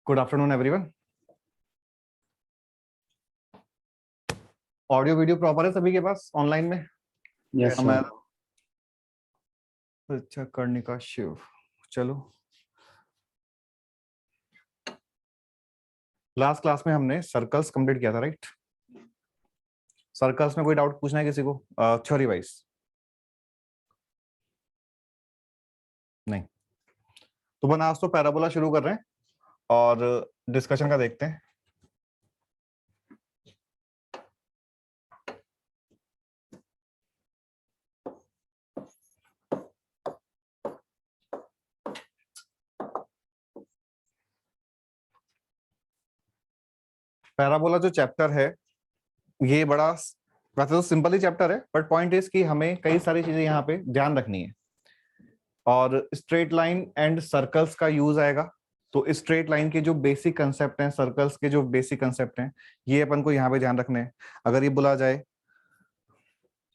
Good afternoon everyone. Audio video proper है सभी के पास ऑनलाइन में? यस हमारा सर। अच्छा कर्णिका शिव, चलो लास्ट क्लास में हमने सर्कल्स कंप्लीट किया था, राइट? सर्कल्स में कोई डाउट पूछना है किसी को थ्योरी वाइज? नहीं तो बना आज तो पैराबोला शुरू कर रहे हैं और डिस्कशन का देखते हैं। पैराबोला जो चैप्टर है ये बड़ा वैसे तो सिंपल ही चैप्टर है, बट पॉइंट इज कि हमें कई सारी चीजें यहाँ पे ध्यान रखनी है और स्ट्रेट लाइन एंड सर्कल्स का यूज आएगा। तो स्ट्रेट लाइन के जो बेसिक कंसेप्ट हैं, सर्कल्स के जो बेसिक कंसेप्ट हैं, ये अपन को यहाँ पे ध्यान रखने हैं। अगर ये बोला जाए,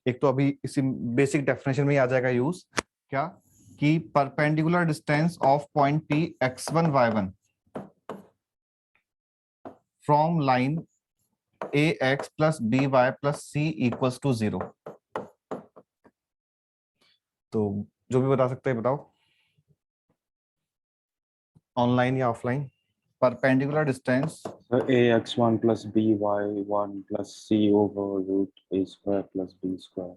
एक तो अभी इसी बेसिक डेफिनेशन में ही आ जाएगा यूज, क्या कि perpendicular distance of point P x1 y1 from line ax plus by plus c equals to 0। तो जो भी बता सकते हैं बताओ, ऑनलाइन या offline. Perpendicular distance ax1 plus by1 plus c over root a square plus b square.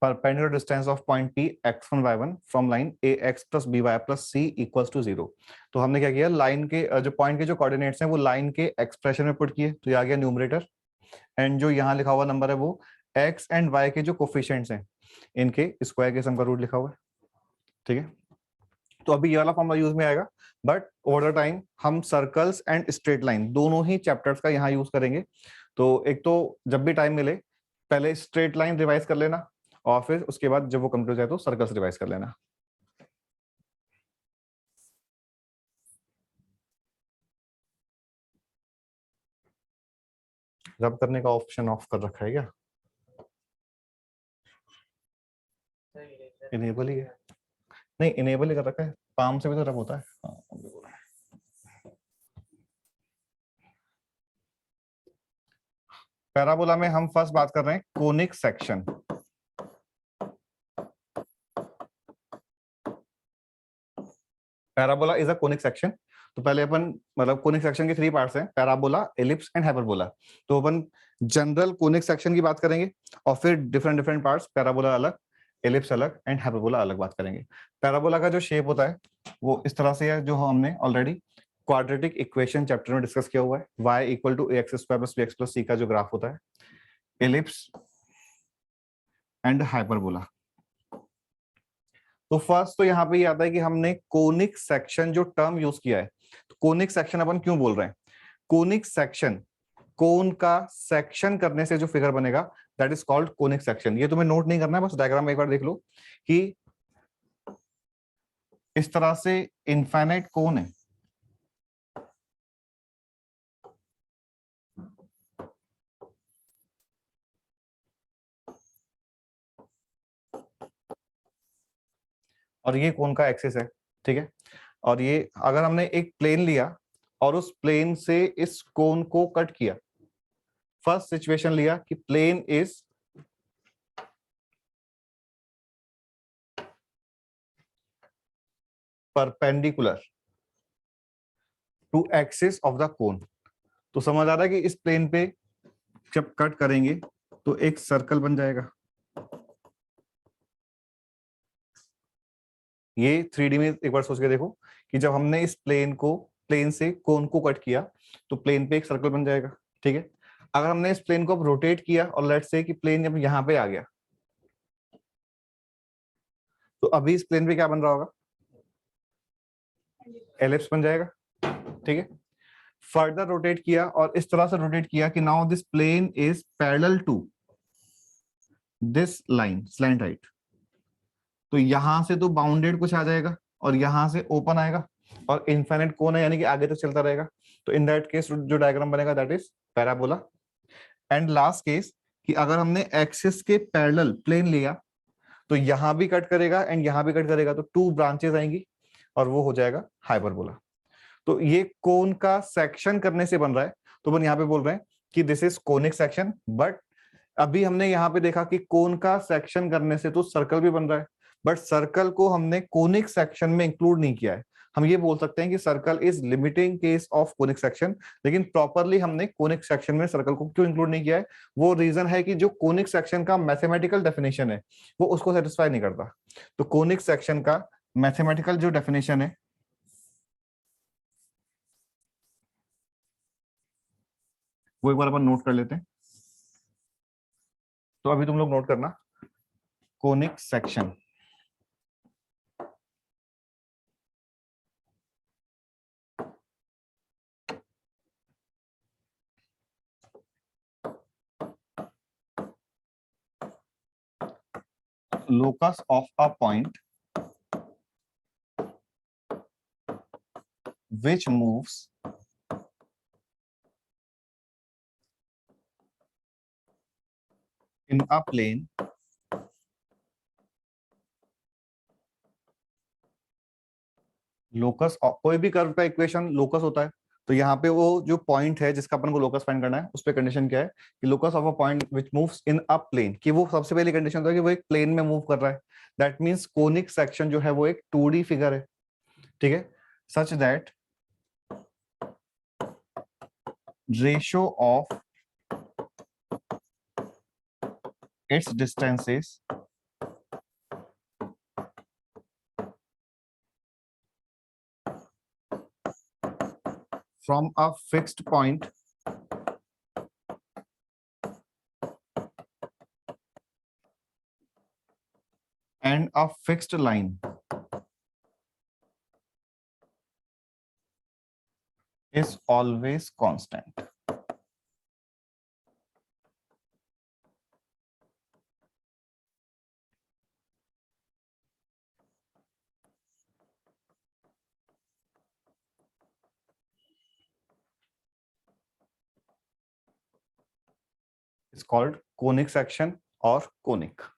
perpendicular distance of point P x1 y1 from line ax plus by plus c equals to 0। तो हमने क्या किया, line के जो point के जो coordinates हैं वो लाइन के एक्सप्रेशन में पुट किए, तो ये आ गया न्यूमरेटर, एंड जो यहाँ लिखा हुआ नंबर है वो x एंड y के जो कोफिशिएंट्स हैं इनके स्क्वायर के सम का रूट लिखा हुआ है। ठीक है, तो अभी ये वाला फॉर्मूला यूज में आएगा, बट ओवर द टाइम हम सर्कल्स एंड स्ट्रेट लाइन दोनों ही चैप्टर्स का यहाँ यूज करेंगे। तो एक तो जब भी टाइम मिले पहले स्ट्रेट लाइन रिवाइज कर लेना और फिर उसके बाद जब वो कंप्लीट हो जाए तो सर्कल्स रिवाइज कर लेना। रब करने का ऑप्शन ऑफ कर रखा है क्या? इनेबल ही है, नहीं इनेबल ही कर रखा है, पाम से भी तो रब होता है। हाँ, पैराबोला में हम फर्स्ट बात कर रहे हैं conic section. Parabola is a conic section. तो पहले अपन मतलब कोनिक सेक्शन के 3 पार्ट्स हैं, पैराबोला, एलिप्स एंड हाइपरबोला। तो अपन जनरल कोनिक सेक्शन की बात करेंगे और फिर डिफरेंट डिफरेंट पार्ट्स, पैराबोला अलग, एलिप्स अलग एंड हाइपरबोला अलग बात करेंगे। पैराबोला का जो शेप होता है वो इस तरह से है, जो हमने ऑलरेडी क्वाड्रेटिक इक्वेशन चैप्टर में डिस्कस किया हुआ है, y equal to ax square plus bx plus c का जो ग्राफ होता है। Ellipse and hyperbola. तो फर्स्ट तो यहाँ पे ये आता है कि हमने कोनिक सेक्शन जो टर्म यूज किया है, तो कोनिक सेक्शन अपन क्यों बोल रहे हैं? कोनिक सेक्शन, कोन का सेक्शन करने से जो फिगर बनेगा that is called conic section. ये तुम्हें नोट नहीं करना है, बस डायग्राम में एक बार देख लो कि इस तरह से इनफाइनाइट कोन है, और ये कोन का एक्सिस है। ठीक है, और ये अगर हमने एक प्लेन लिया और उस प्लेन से इस कोन को कट किया, फर्स्ट सिचुएशन लिया कि plane is perpendicular to axis of the cone, तो समझ आ रहा है कि इस प्लेन पे जब कट करेंगे तो एक सर्कल बन जाएगा। ये 3D में एक बार सोच के देखो कि जब हमने इस प्लेन से कोन को कट किया तो प्लेन पे एक सर्कल बन जाएगा। ठीक है, अगर हमने इस प्लेन को अब रोटेट किया और लेट्स से कि प्लेन जब यहां पे आ गया तो अभी इस प्लेन पे क्या बन रहा होगा? एलिप्स बन जाएगा। ठीक है, फर्दर रोटेट किया और इस तरह से रोटेट किया कि now this plane is parallel to this line slant right, तो यहां से तो बाउंडेड कुछ आ जाएगा और यहां से ओपन आएगा और इनफाइनाइट कोन है यानी कि आगे तक चलता रहेगा। तो इन दैट केस जो डायग्राम बनेगा that is parabola. And last case कि अगर हमने एक्सिस के पैरेलल प्लेन लिया तो यहां भी कट करेगा एंड यहां भी कट करेगा, तो 2 ब्रांचेस आएंगी और वो हो जाएगा हाइपरबोला। तो ये कोन का सेक्शन करने से बन रहा है, तो अपन यहाँ पे बोल रहे हैं कि this is conic section. But अभी हमने यहाँ पे देखा कि कोन का सेक्शन करने से तो सर्कल भी बन रहा है, बट सर्कल को हमने कोनिक सेक्शन में इंक्लूड नहीं किया है। हम ये बोल सकते हैं कि circle is limiting case of conic section, लेकिन प्रॉपरली हमने कोनिक सेक्शन में सर्कल को क्यों इंक्लूड नहीं किया है? वो रीजन है कि जो कोनिक सेक्शन का मैथमेटिकल डेफिनेशन है वो उसको सेटिस्फाई नहीं करता। तो कोनिक सेक्शन का मैथमेटिकल जो डेफिनेशन है वो एक बार अपन नोट कर लेते हैं। तो अभी तुम लोग नोट करना, conic section locus of a point which moves in a plane locus, कोई भी कर्व का इक्वेशन लोकस होता है। तो यहाँ पे वो जो पॉइंट है जिसका अपन को लोकस फाइंड करना है, उस पे कंडीशन क्या है कि locus of a point which moves in a plane, कि वो सबसे पहली कंडीशन तो है कि वो एक प्लेन में मूव कर रहा है। दैट मींस कोनिक सेक्शन जो है वो एक 2D फिगर है, ठीक है, such that ratio of its distances from a fixed point and a fixed line is always constant. It's called conic section or conic.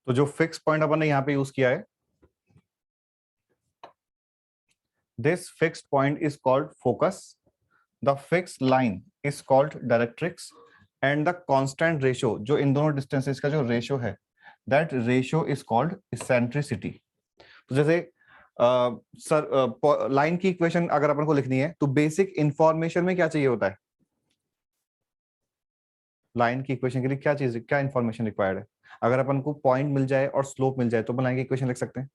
तो जो फिक्स पॉइंट अपन ने यहाँ पे यूज किया है, this fixed point is called focus, the fixed line is called directrix, and the constant ratio, जो इन दोनों distances का जो रेशियो है, that ratio is called eccentricity. तो जैसे सर लाइन की इक्वेशन अगर अपन को लिखनी है तो बेसिक इंफॉर्मेशन में क्या चाहिए होता है? लाइन की इक्वेशन के लिए क्या चीज, क्या इंफॉर्मेशन रिक्वायर्ड है? अगर अपन को पॉइंट मिल जाए और स्लोप मिल जाए तो अपन लाइन की इक्वेशन लिख सकते हैं।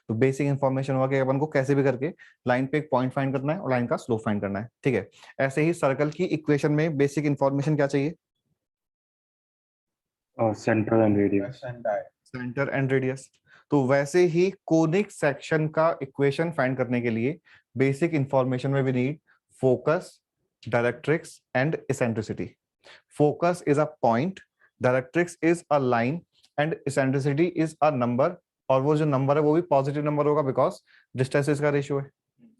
तो बेसिक इंफॉर्मेशन हुआ कि अपन को कैसे भी करके लाइन पे एक पॉइंट फाइंड करना है और लाइन का स्लोप फाइंड करना है, ठीक है। ऐसे ही सर्कल की इक्वेशन में बेसिक इंफॉर्मेशन क्या चाहिए? Centre and radius. Centre and radius. तो वैसे ही कोनिक सेक्शन का इक्वेशन फाइंड करने के लिए बेसिक इंफॉर्मेशन में we need focus, directrix and eccentricity. Focus is a point, directrix is a line, and eccentricity is a number, और वो जो नंबर है वो भी पॉजिटिव नंबर होगा बिकॉज डिस्टेंसेस का रेशियो है,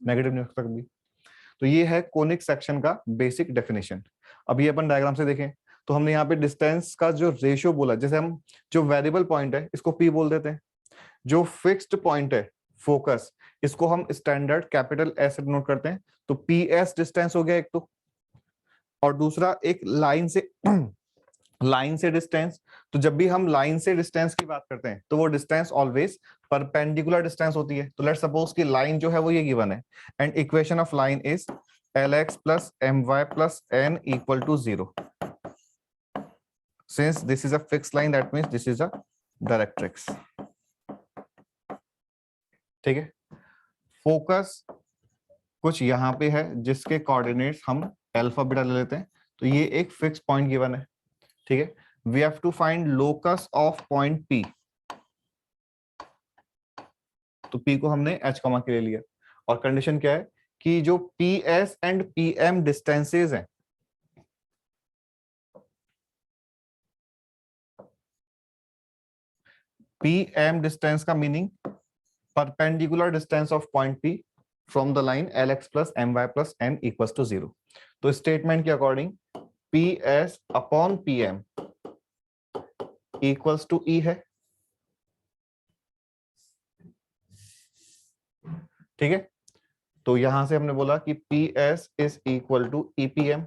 नेगेटिव नहीं हो सकता कभी। तो ये है कोनिक सेक्शन का बेसिक डेफिनेशन। अब ये अपन डायग्राम से देखें तो हमने यहाँ पे डिस्टेंस का जो रेशियो बोला, जैसे हम जो वेरिएबल पॉइंट है इसको पी बोल देते हैं, जो फिक्स्ड पॉइंट है फोकस, इसको हम स्टैंडर्ड कैपिटल एस से नोट करते हैं। तो पी एस डिस्टेंस हो गया एक तो, और दूसरा एक लाइन से लाइन से डिस्टेंस। तो जब भी हम लाइन से डिस्टेंस की बात करते हैं तो वो डिस्टेंस ऑलवेज परपेंडिकुलर डिस्टेंस होती है। तो लेट्स सपोज कि लाइन जो है वो ये गिवन है, and equation of line is lx plus my plus n equal to 0. Since this is a fixed line, that means this is a directrix. ठीक है, फोकस कुछ यहाँ पे है जिसके कोऑर्डिनेट्स हम अल्फा बीटा ले लेते हैं, तो ये एक फिक्स पॉइंट गिवन है। ठीक है, we have to find locus of point P. तो पी को हमने एच कॉमा के ले लिया, और कंडीशन क्या है कि जो P S and P M distances हैं, पी एम डिस्टेंस का meaning perpendicular distance of point P from the line L X plus M Y plus N equals to 0। तो स्टेटमेंट के according P S upon P M equals to E है। ठीक है, तो यहां से हमने बोला कि P S is equal to EPM.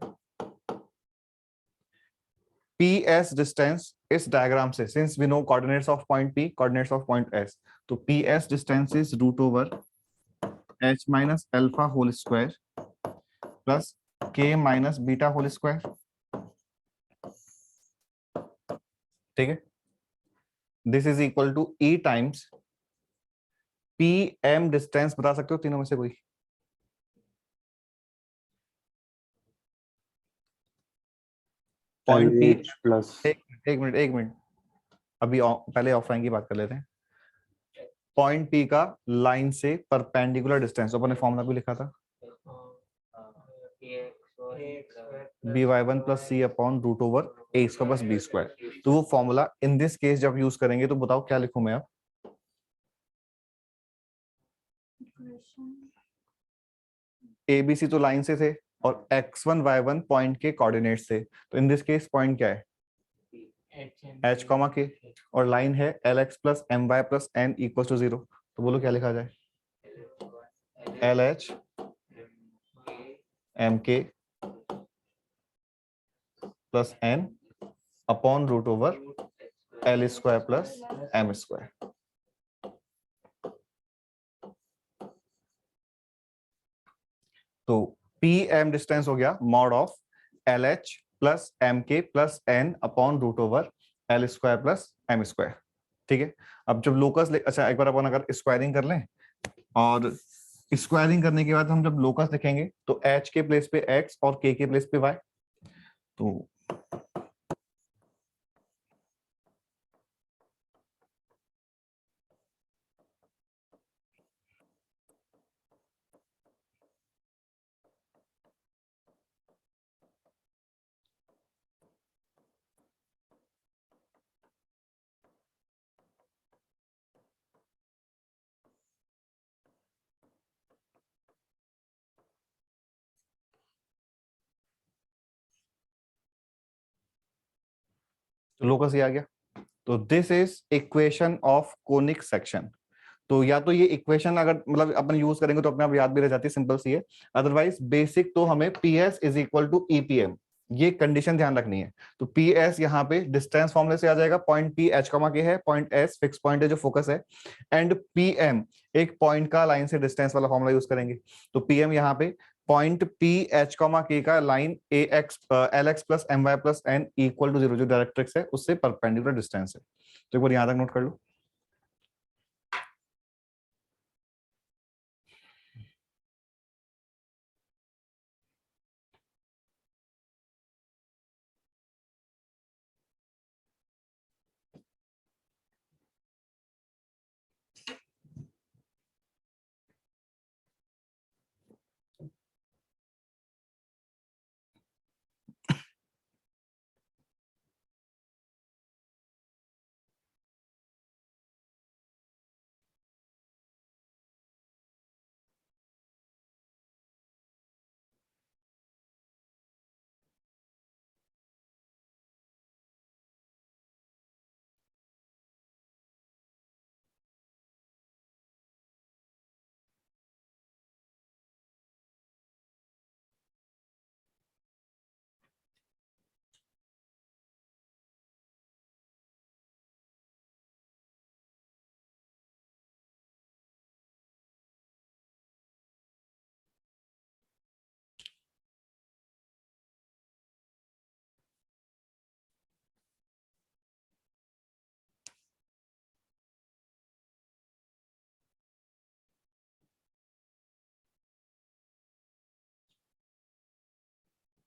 P S distance इस डायग्राम से, since we no coordinates of point P, coordinates of point S, तो P S distance is root over H minus alpha whole square plus K minus beta whole square. ठीक है, this is equal to E times P M distance, बता सकते हो तीनों में से कोई? पॉइंट पी, प्लस एक मिनट, अभी पहले ऑफलाइन की बात कर लेते हैं। पॉइंट पी का लाइन से परपेंडिकुलर डिस्टेंस अपने फॉर्मूला भी लिखा था, बी वाई वन प्लस सी अपॉन रूट ओवर ए स्क्वायर प्लस बी स्क्वायर। तो वो फॉर्मूला इन दिस केस जब यूज करेंगे तो बताओ क्या लिखूं मैं अब? एबीसी तो लाइन से थे और x1 y1 पॉइंट के कोऑर्डिनेट्स थे, तो इन दिस केस पॉइंट क्या है? h कॉमा के, और लाइन है L X plus M Y plus N equal to 0। तो बोलो क्या लिखा जाए? L H M K plus N upon root over L square plus M square. तो पी एम डिस्टेंस हो गया mod of L H plus M K plus N upon root over L square plus M square. ठीक है, अब जब locus, अच्छा एक बार अपन अगर स्क्वायरिंग कर लें, और स्क्वायरिंग करने के बाद हम जब लोकस लिखेंगे तो एच के प्लेस पे एक्स और के प्लेस पे वाई। तो लोकस ये आ गया। तो this is equation of conic section. तो या तो ये इक्वेशन अगर मतलब अपन यूज करेंगे तो अपने आप याद भी रह जाती है, सिंपल सी है। अदरवाइज बेसिक तो हमें P S is equal to EPM, ये कंडीशन ध्यान रखनी है। तो पी एस यहाँ पे डिस्टेंस फॉर्मूले से आ जाएगा, पॉइंट पी एच कमा के है, पॉइंट एस फिक्स पॉइंट है जो फोकस है, एंड पी एम एक पॉइंट का लाइन से डिस्टेंस वाला फॉर्मूला यूज करेंगे। तो पी एम यहाँ पे पॉइंट पी एच कॉमा के का line a X L X plus M Y plus N equal to 0 जो डायरेक्ट्रिक्स है उससे परपेंडिकुलर डिस्टेंस है। तो एक बार यहाँ तक नोट कर लो।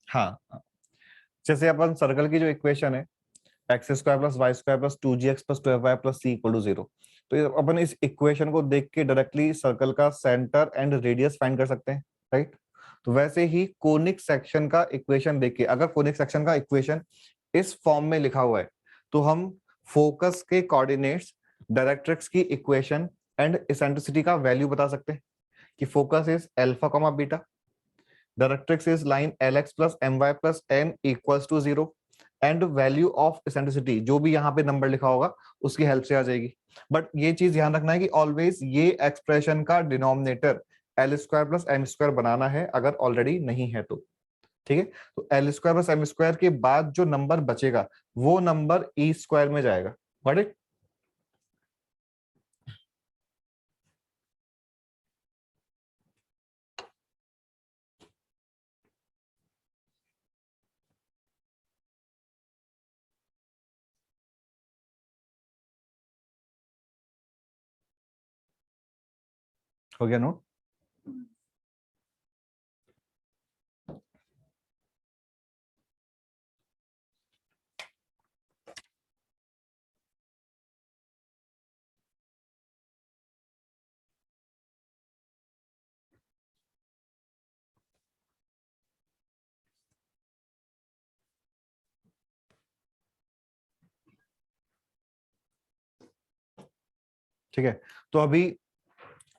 हाँ, जैसे अपन सर्कल की जो इक्वेशन है X square plus Y square plus 2gx plus 12y plus c equal to 0, तो ये अपन इस इक्वेशन को देख के डायरेक्टली सर्कल का सेंटर एंड रेडियस फाइंड कर सकते हैं, राइट। तो वैसे ही कोनिक सेक्शन का इक्वेशन देख के, अगर कोनिक सेक्शन का इक्वेशन इस फॉर्म में लिखा हुआ है तो हम फोकस के कोऑर्डिनेट्स, डायरेक्ट्रिक्स की इक्वेशन एंड एसेंट्रिसिटी का वैल्यू बता सकते हैं कि focus is alpha comma beta, directrix is line lx plus my plus n equals to 0 and value of eccentricity जो भी यहाँ पे नंबर लिखा होगा उसकी हेल्प से आ जाएगी। बट ये चीज ध्यान रखना है कि ऑलवेज ये एक्सप्रेशन का denominator L square plus M square बनाना है अगर ऑलरेडी नहीं है तो, ठीक है। तो L square plus M square के बाद जो नंबर बचेगा वो नंबर ई स्क्वायर में जाएगा, गॉट इट। हो गया नोट। ठीक है, तो अभी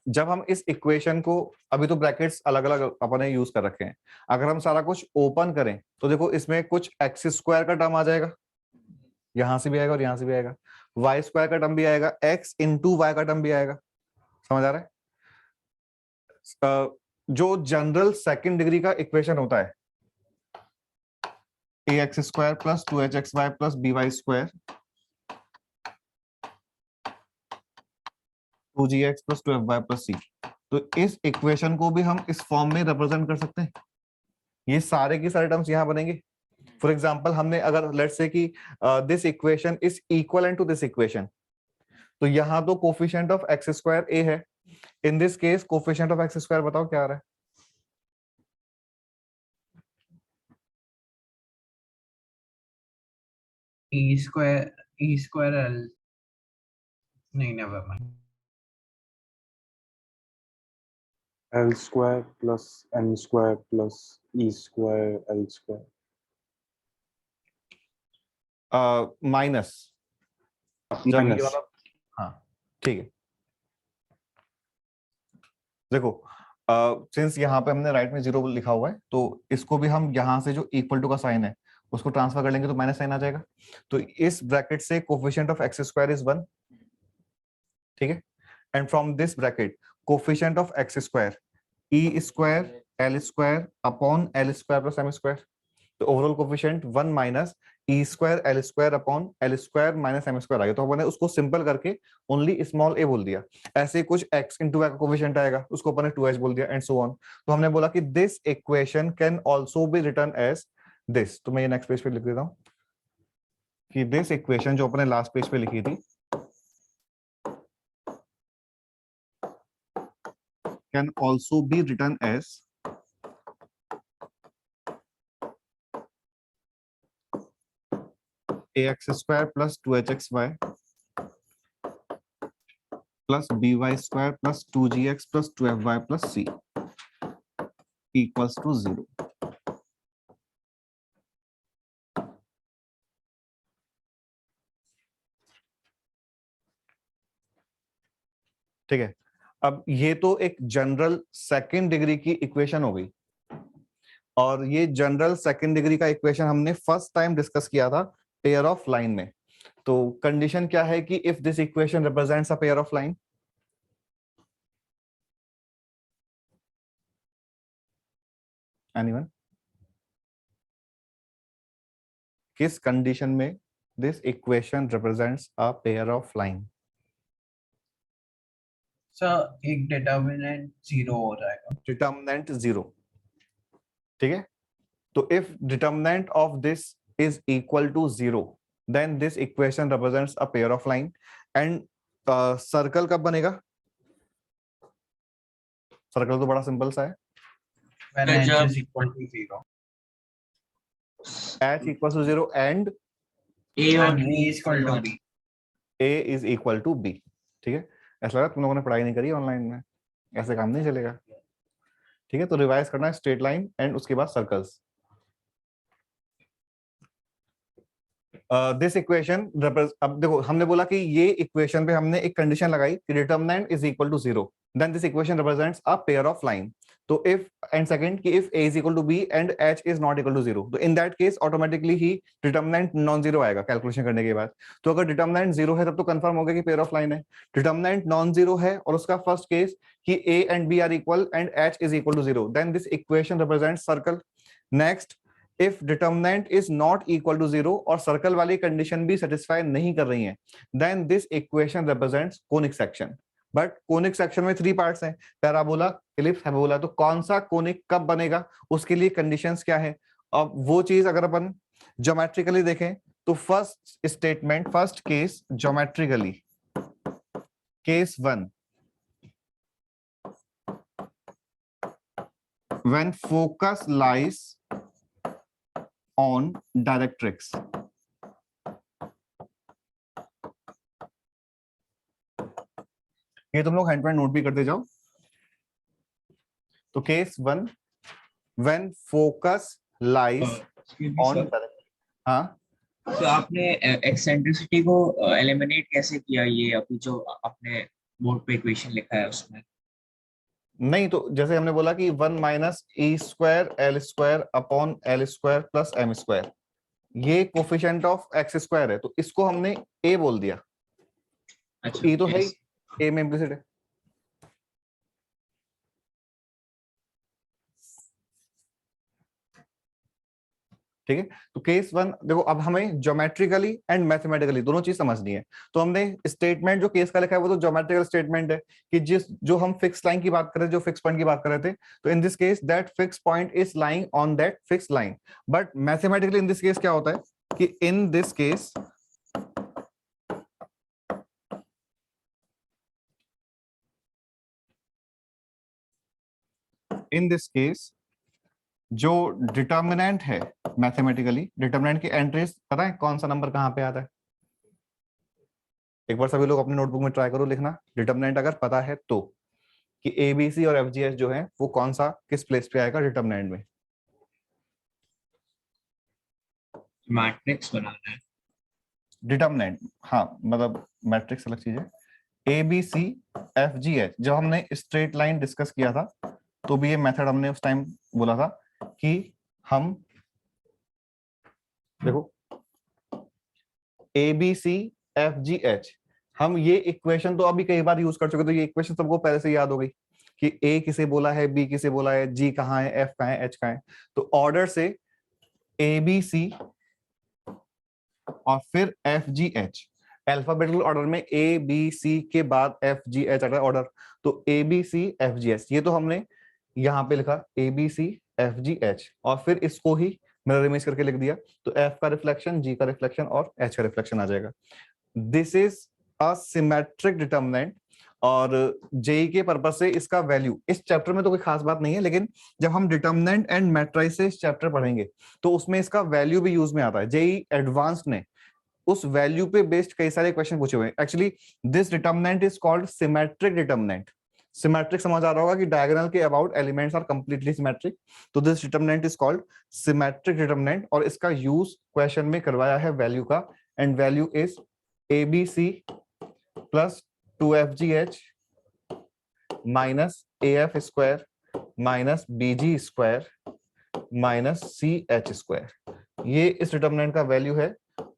जब हम इस इक्वेशन को, अभी तो ब्रैकेट्स अलग अलग अपने यूज कर रखे हैं, अगर हम सारा कुछ ओपन करें तो देखो इसमें कुछ एक्स स्क्वायर का टर्म आ जाएगा, यहां से भी आएगा और यहां से भी आएगा, वाई स्क्वायर का टर्म भी आएगा, एक्स इंटू वाई का टर्म भी आएगा, समझ आ रहा है। जो जनरल सेकंड डिग्री का इक्वेशन होता है A X square plus 2hxy plus by square 2gx plus 12y plus c, तो इस इक्वेशन को भी हम इस फॉर्म में रिप्रेजेंट कर सकते हैं। ये सारे के सारे टर्म्स यहां बनेंगे। फॉर एग्जांपल हमने अगर लेट्स से कि this equation is equivalent to this equation, तो यहाँ तो coefficient of x square A है, in this case coefficient of x square बताओ क्या आ रहा है। ई स्क्वायर एल, नहीं never mind, L square plus M square plus E square L square. Minus जब ये Minus. वाला, हाँ ठीक है। देखो सिंस यहाँ पे हमने राइट में 0 लिखा हुआ है तो इसको भी हम यहाँ से जो इक्वल टू का साइन है उसको ट्रांसफर कर लेंगे तो माइनस साइन आ जाएगा। तो इस ब्रैकेट से coefficient of x square is 1, ठीक है। And from this bracket coefficient of x square e square l square upon l square plus M square, तो overall coefficient 1 minus e square l square upon l square minus m square आ गया। तो हमने उसको simple करके only small ए बोल दिया। ऐसे कुछ x इंटू का कोफिशिएंट आएगा उसको अपन ने 2h बोल दिया एंड सो ऑन। तो हमने बोला कि this equation can also be written as this. तो मैं ये नेक्स्ट पेज पे लिख देता हूं कि दिस इक्वेशन जो अपने लास्ट पेज पे लिखी थी can also be written as ax square plus 2hxy plus by square plus 2gx plus 12y plus c equals to 0। ठीक है, अब ये तो एक जनरल सेकंड डिग्री की इक्वेशन हो गई, और ये जनरल सेकंड डिग्री का इक्वेशन हमने फर्स्ट टाइम डिस्कस किया था पेयर ऑफ लाइन में। तो कंडीशन क्या है कि if this equation represents a pair of line, anyone, किस कंडीशन में this equation represents a pair of line? Sir एक डिटर्मिनेंट 0 हो जाएगा। डिटर्मिनेंट 0, ठीक है। तो if determinant of this is equal to 0 then this equation represents a pair of line. And circle कब बनेगा? सर्कल तो बड़ा सिंपल सा है, when h is equal to 0. h equals to 0 and A और And B B is is equal equal to to B. a is equal to b. ठीक है, ऐसा लगा तुम लोगों ने पढ़ाई नहीं करी ऑनलाइन में, ऐसे काम नहीं चलेगा। ठीक है, तो रिवाइज करना है स्ट्रेट लाइन एंड उसके बाद सर्कल्स। दिस इक्वेशन, अब देखो हमने बोला कि ये इक्वेशन पे हमने एक कंडीशन लगाई कि determinant is equal to 0, then this equation represents a pair of line. तो इफ एंड सेकंड कि if a is equal to b and h is not equal to 0, तो in that case automatically he determinant non zero आएगा calculation करने के बाद। तो अगर determinant 0 है तब तो कंफर्म हो गया कि पेयर ऑफ लाइन है। डिटरमिनेंट नॉन जीरो है और उसका फर्स्ट केस कि a and b are equal and h is equal to 0, then this equation represents circle. Next, if determinant is not equal to 0 और circle वाली condition भी satisfy नहीं कर रही है, then this equation represents conic section. But conic section में 3 parts हैं, parabola, ellipse, hyperbola. तो कौन सा कोनिक कब बनेगा, उसके लिए कंडीशंस क्या है। अब वो चीज अगर अपन ज्योमेट्रिकली देखें तो first statement, first case geometrically, case 1, when focus lies on directrix, ये तुम लोग हैंड पेन नोट भी करते जाओ। तो case 1, when focus lies on directrix, हाँ तो आपने एक्सेंट्रिसिटी को एलिमिनेट कैसे किया, ये अभी जो आपने बोर्ड पे इक्वेशन लिखा है उसमें? नहीं, तो जैसे हमने बोला कि 1 minus e square l square upon l square plus M square, ये कोफिशिएंट ऑफ एक्स स्क्वायर है, तो इसको हमने ए बोल दिया। अच्छा, ई तो है yes. ही, ए में इम्प्लिसिट है। ठीक है, तो केस 1 देखो, अब हमें ज्योमेट्रिकली एंड मैथमेटिकली दोनों चीज समझनी है। तो हमने स्टेटमेंट जो केस का लिखा है वो तो ज्योमेट्रिकल स्टेटमेंट है कि जो हम फिक्स लाइन की बात कर रहे थे, जो फिक्स पॉइंट की बात कर रहे थे, तो in this case that fix point is lying on that fix line. But mathematically in this case क्या होता है कि इन दिस केस जो डिटर्मिनेंट है मैथमेटिकली, डिटर्मिनेंट की एंट्रीज पता है कौन सा नंबर कहां पे आता है। एक बार सभी लोग अपने नोटबुक में ट्राई करो लिखना, डिटर्मिनेंट अगर पता है तो, कि एबीसी और एफजीएच जो है वो कौन सा किस प्लेस पे आएगा डिटर्मिनेंट में। मैट्रिक्स बनाना है डिटर्मिनेंट, हाँ मतलब मैट्रिक्स अलग चीज है। एबीसी एफजीएच, जब हमने स्ट्रेट लाइन डिस्कस किया था तो भी ये मेथड हमने उस टाइम बोला था कि हम देखो एबीसी एफजीएच, हम ये इक्वेशन तो अभी कई बार यूज कर चुके, तो ये इक्वेशन सबको पहले से याद हो गई कि ए किसे बोला है, बी किसे बोला है, जी कहाँ है, एफ कहाँ है, एच कहाँ है। तो ऑर्डर से एबीसी और फिर एफजीएच, अल्फाबेटिकल ऑर्डर में ए बी सी के बाद एफ जी एच आता है ऑर्डर। तो A B C F G H, ये तो हमने यहाँ पे लिखा A B C F G H, और फिर इसको ही मिरर इमेज करके लिख दिया। तो एफ का रिफ्लेक्शन, जी का रिफ्लेक्शन और एच का रिफ्लेक्शन आ जाएगा। This is a symmetric determinant, और जेई के पर्पज से इसका वैल्यू, इस चैप्टर में तो कोई खास बात नहीं है, लेकिन जब हम डिटर्मिनेंट एंड मैट्रिसेस चैप्टर पढ़ेंगे तो उसमें इसका वैल्यू भी यूज में आता है। जेई एडवांस्ड ने उस वैल्यू पे बेस्ड कई सारे क्वेश्चन पूछे हुए हैं। Actually this determinant is called symmetric determinant. Symmetric समझ आ रहा होगा कि डायगोनल के about elements are completely symmetric, तो this determinant is called symmetric determinant, और इसका यूज क्वेश्चन में करवाया है वैल्यू का, and value is abc plus 2FGH minus AF square minus BG square minus CH square. ये इस डिटर्मिनेंट का वैल्यू है,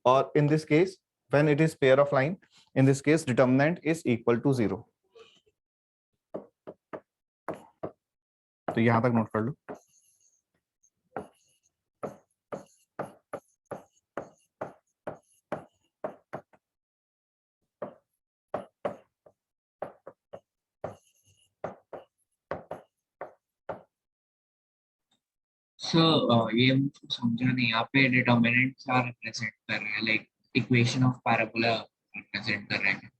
और in this case when it is pair of line, in this case determinant is equal to 0। तो यहां तक note कर लो। Sir ये मुझको समझा नहीं, यहाँ पे डिटर्मिनेंट क्या रिप्रेजेंट कर रहे हैं, like equation of parabola represent कर रहे हैं?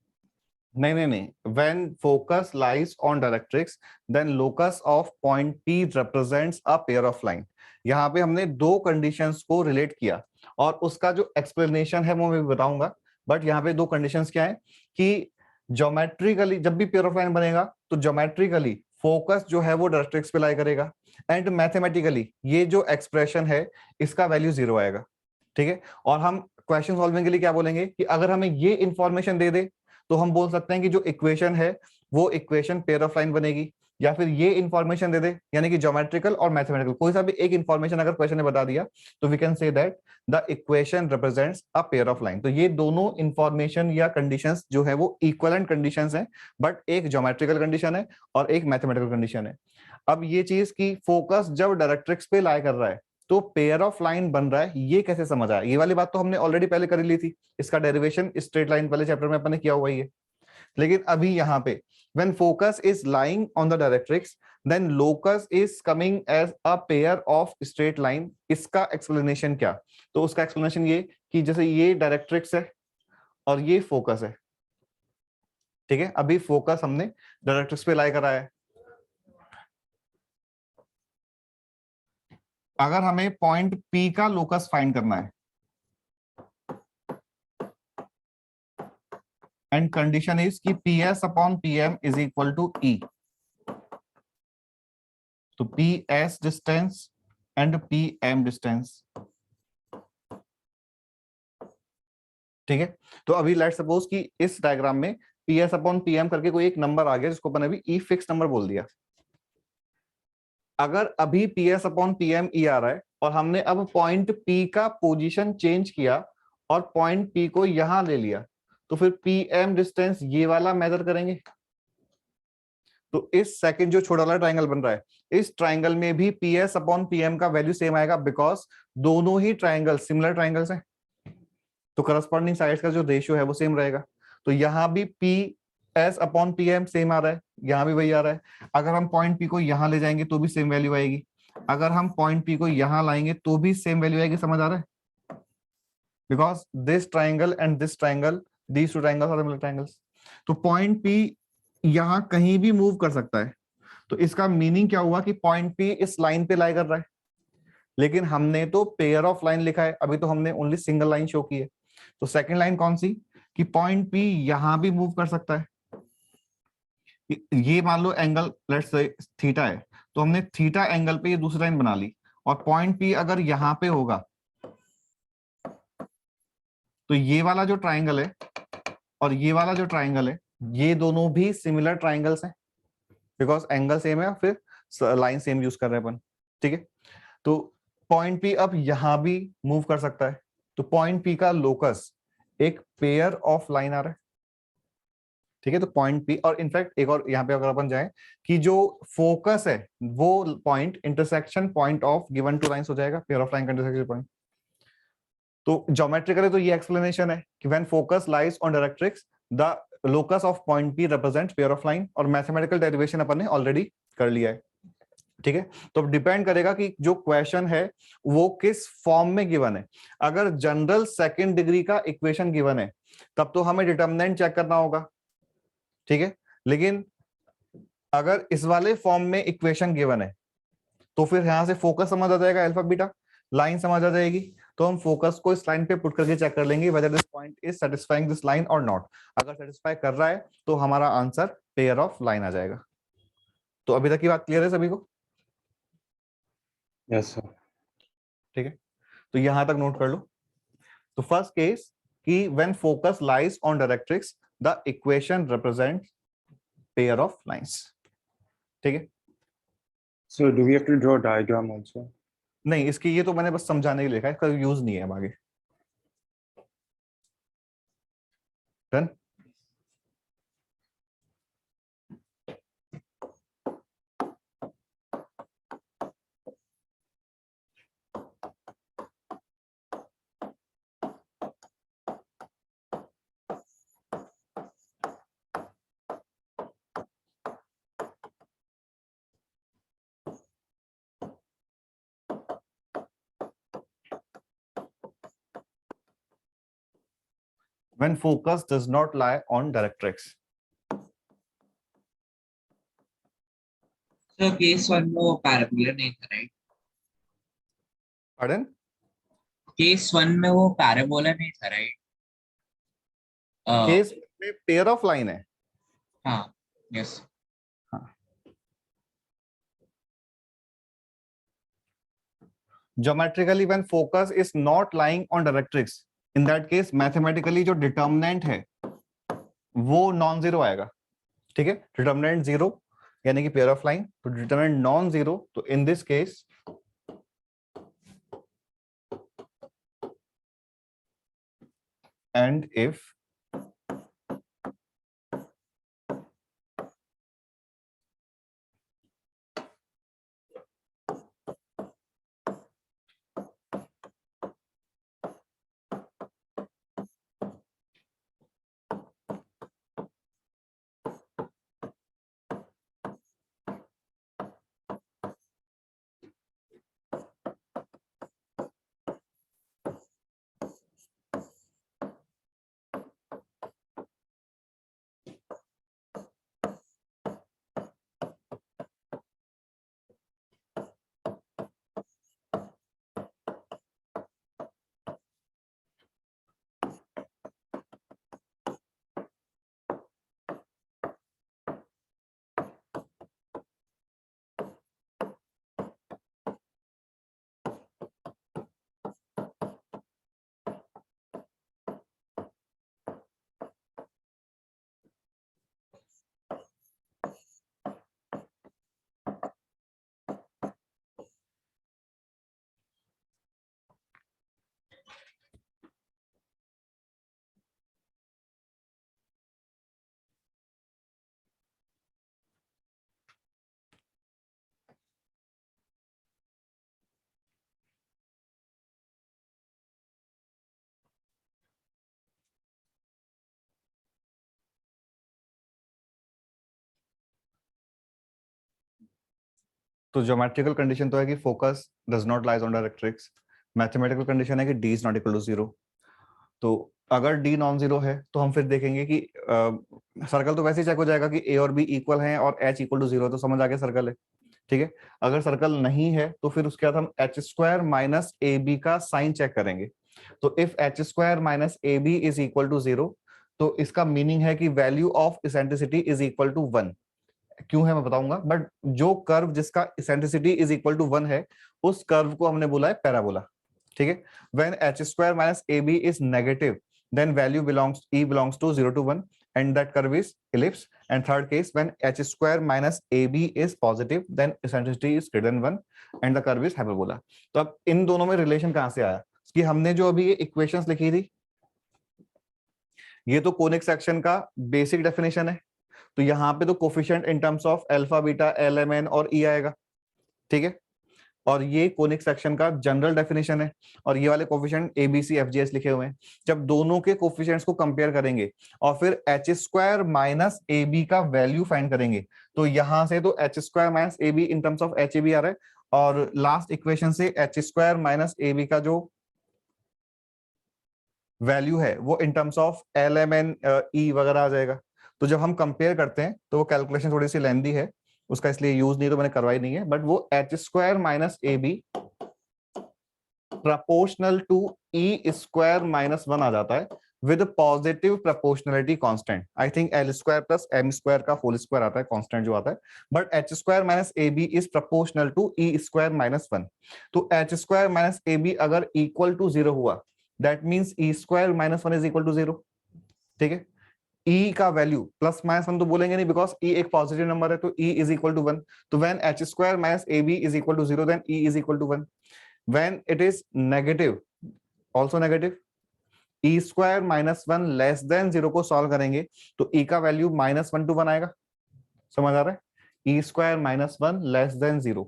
नहीं, when focus lies on directrix, then locus of point P represents a pair of line. यहाँ पे हमने दो कंडीशंस को रिलेट किया और उसका जो एक्सप्लेनेशन है वो मैं बताऊंगा, बट यहाँ पे दो कंडीशंस क्या है कि ज्योमेट्रिकली जब भी पेयर ऑफ लाइन बनेगा तो ज्योमेट्रिकली फोकस जो है वो डायरेक्ट्रिक्स पे लाई करेगा, एंड मैथमेटिकली ये जो एक्सप्रेशन है इसका वैल्यू 0 आएगा। ठीक है, और हम क्वेश्चन सॉल्विंग के लिए क्या बोलेंगे कि अगर हमें ये इंफॉर्मेशन दे दे तो हम बोल सकते हैं कि जो इक्वेशन है वो इक्वेशन पेयर ऑफ लाइन बनेगी, या फिर ये इंफॉर्मेशन दे दे यानी कि ज्योमेट्रिकल और मैथमेटिकल कोई सा भी एक इंफॉर्मेशन अगर क्वेश्चन ने बता दिया तो we can say that the equation represents a pair of line. तो ये दोनों इंफॉर्मेशन या कंडीशंस जो है वो इक्विवेलेंट कंडीशंस हैं, बट एक ज्योमेट्रिकल कंडीशन है और एक मैथमेटिकल कंडीशन है। अब ये चीज की फोकस जब डायरेक्ट्रिक्स पे लाई कर रहा है तो पेयर ऑफ लाइन बन रहा है, ये कैसे समझ आया? ये वाली बात तो हमने ऑलरेडी पहले कर ली थी, इसका डेरिवेशन स्ट्रेट लाइन वाले चैप्टर में अपन ने किया हुआ ही है। लेकिन अभी यहाँ पे when focus is lying on the directrix then locus is coming as a pair of straight line। इसका एक्सप्लेनेशन क्या? तो उसका एक्सप्लेनेशन ये कि जैसे ये डायरेक्ट्रिक्स है और ये फोकस है, ठीक है, अभी फोकस हमने डायरेक्ट्रिक्स पे लाई करा है। अगर हमें पॉइंट P का लोकस फाइंड करना है एंड कंडीशन इज कि PS upon PM is equal to E, तो PS distance and PM distance, ठीक है। तो अभी लेट्स सपोज कि इस डायग्राम में PS अपॉन PM करके कोई एक नंबर आ गया जिसको अपन अभी E फिक्स नंबर बोल दिया। अगर अभी PS अपॉन PM E आ रहा है और हमने अब पॉइंट P का पोजीशन चेंज किया और पॉइंट P को यहां ले लिया तो फिर PM डिस्टेंस ये वाला मेजर करेंगे। तो इस सेकंड जो छोटा वाला ट्राइंगल बन रहा है इस ट्राइंगल में भी PS अपॉन PM का वैल्यू सेम आएगा बिकॉज दोनों ही ट्राइंगल सिमिलर ट्राइंगल्स हैं, तो करस्पॉन्डिंग साइड्स का जो रेशियो है वो सेम रहेगा। तो यहां भी PS अपॉन PM सेम आ रहा है, यहां भी वही आ रहा है। अगर हम पॉइंट P को यहां ले जाएंगे तो भी सेम वैल्यू आएगी, अगर हम पॉइंट P को यहां लाएंगे तो भी सेम वैल्यू आएगी। समझ आ रहा है? Because this triangle and this triangle these two triangles are similar triangles। तो पॉइंट P यहां कहीं भी मूव कर सकता है, तो इसका मीनिंग क्या हुआ कि पॉइंट P इस लाइन पे लाई कर रहा है, लेकिन हमने तो पेयर ऑफ लाइन लिखा है, अभी तो हमने ओनली सिंगल लाइन शो की है। तो सेकंड लाइन कौन सी कि पॉइंट P यहां भी मूव कर सकता है। ये मान लो एंगल लेट्स से थीटा है, तो हमने थीटा एंगल पे ये दूसरी लाइन बना ली, और पॉइंट P अगर यहां पे होगा तो ये वाला जो ट्राइंगल है और ये वाला जो ट्राइंगल है ये दोनों भी सिमिलर ट्राइंगल्स हैं बिकॉज एंगल सेम है, फिर लाइन सेम यूज कर रहे हैं अपन, ठीक है। तो पॉइंट P अब यहां भी मूव कर सकता है, तो पॉइंट P का लोकस एक पेयर ऑफ लाइन आ रहा है, ठीक है। तो पॉइंट P और इनफैक्ट एक और यहाँ पे अगर अपन जाए कि जो फोकस है वो point intersection point of given two lines हो जाएगा, पेयर ऑफ लाइन का इंटरसेक्शन पॉइंट। तो ज्योमेट्रिकली तो ये एक्सप्लेनेशन है कि when focus lies on directrix the locus of point P represents pair of line, और मैथमेटिकल डेरिवेशन अपन ने ऑलरेडी कर लिया है, ठीक है। तो डिपेंड करेगा कि जो क्वेश्चन है वो किस फॉर्म में गिवन है। अगर जनरल सेकंड डिग्री का इक्वेशन गिवन है तब तो हमें डिटरमिनेंट चेक करना होगा, ठीक है। लेकिन अगर इस वाले फॉर्म में इक्वेशन गिवन है तो फिर यहां से फोकस समझ आ जाएगा, अल्फा बीटा लाइन समझ आ जाएगी, तो हम फोकस को इस लाइन पे पुट करके चेक कर लेंगे weather this point is satisfying this line और नॉट। अगर सेटिस्फाई कर रहा है तो हमारा आंसर पेयर ऑफ लाइन आ जाएगा। तो अभी तक की बात क्लियर है सभी को? Yes sir. ठीक है, तो यहां तक नोट कर लो। तो फर्स्ट केस कि when focus lies on directrix the equation represent pair of lines, ठीक है। So do we have to draw a diagram also? नहीं, इसकी ये तो मैंने बस समझाने के लिए लिखा है, इसका यूज नहीं है अब आगे। Done. When focus does not lie on directrix. So case 1 में वो parabola नहीं था, right? Pardon? केस 1 में वो पैराबोला नहीं था, राइट? केस में पेयर ऑफ लाइन है. हाँ, yes. Geometrically when focus is not lying on directrix, in that case mathematically जो determinant है वो नॉन जीरो आएगा. ठीक है, डिटर्मिनेंट जीरो यानी कि पेयर ऑफ लाइन, तो डिटर्मिनेंट नॉन जीरो, तो in this case and if तो ज्योमेट्रिकल कंडीशन तो है कि focus does not lies on directrix. Mathematical condition है कि D is not equal to zero. तो अगर डी नॉन जीरो है तो हम फिर देखेंगे कि सर्कल तो वैसे ही चेक हो जाएगा कि ए और बी इक्वल हैं और एच इक्वल टू जीरो, तो समझ आ गया सर्कल है. ठीक है, अगर सर्कल नहीं है तो फिर उसके बाद हम H square minus A B का साइन चेक करेंगे. तो if H square minus A B is equal to zero, तो इसका मीनिंग है कि value of eccentricity is equal to 1. क्यों है मैं बताऊंगा, बट जो कर्व जिसका इसेंट्रिसिटी इज इक्वल टू 1 है उस कर्व को हमने बोला है पैराबोला. ठीक है, when H square minus A B is negative then value belongs to 0 to 1 and that curve is ellipse. And third case, when h square minus ab is positive then eccentricity is greater than 1 and the curve is hyperbola. तो अब इन दोनों में relation कहां से आया कि हमने जो अभी ये इक्वेशंस लिखी थी, ये तो कोनिक सेक्शन का बेसिक डेफिनेशन है. तो यहाँ पे तो coefficient in terms of alpha beta L M N और ई आएगा. ठीक है, और ये कोनिक सेक्शन का जनरल डेफिनेशन है और ये वाले coefficient A B C F G S लिखे हुए हैं. जब दोनों के कोफिशिएंट्स को कंपेयर करेंगे और फिर h square minus A B का वैल्यू फाइंड करेंगे, तो यहां से तो H square minus A b in terms of h a b आ रहा है और लास्ट इक्वेशन से h square minus A B का जो वैल्यू है वो in terms of l M n e वगैरह आ जाएगा. तो जब हम कंपेयर करते हैं तो वो कैलकुलेशन थोड़ी सी लेंदी है, उसका इसलिए यूज नहीं तो मैंने करवाई नहीं है, बट वो H square minus A B proportional to E square minus 1 आ जाता है with positive proportionality constant. I think L square plus M square का होल स्क्वायर आता है कांस्टेंट जो आता है, but H square minus A B is proportional to E square minus 1. तो एच स्क्वायर माइनस ए बी अगर इक्वल टू 0 हुआ that means E square minus 1 is equal to 0. ठीक है, e का वैल्यू प्लस माइनस 1 तो बोलेंगे नहीं बिकॉज e एक पॉजिटिव नंबर है, तो e इज इक्वल टू 1. तो when h square minus ab is equal to 0 then e is equal to 1. When it is negative also negative, e square minus 1 less than 0 को solve करेंगे तो e का value minus 1 to 1 आएगा. समझ आ रहा है, e square minus 1 less than 0.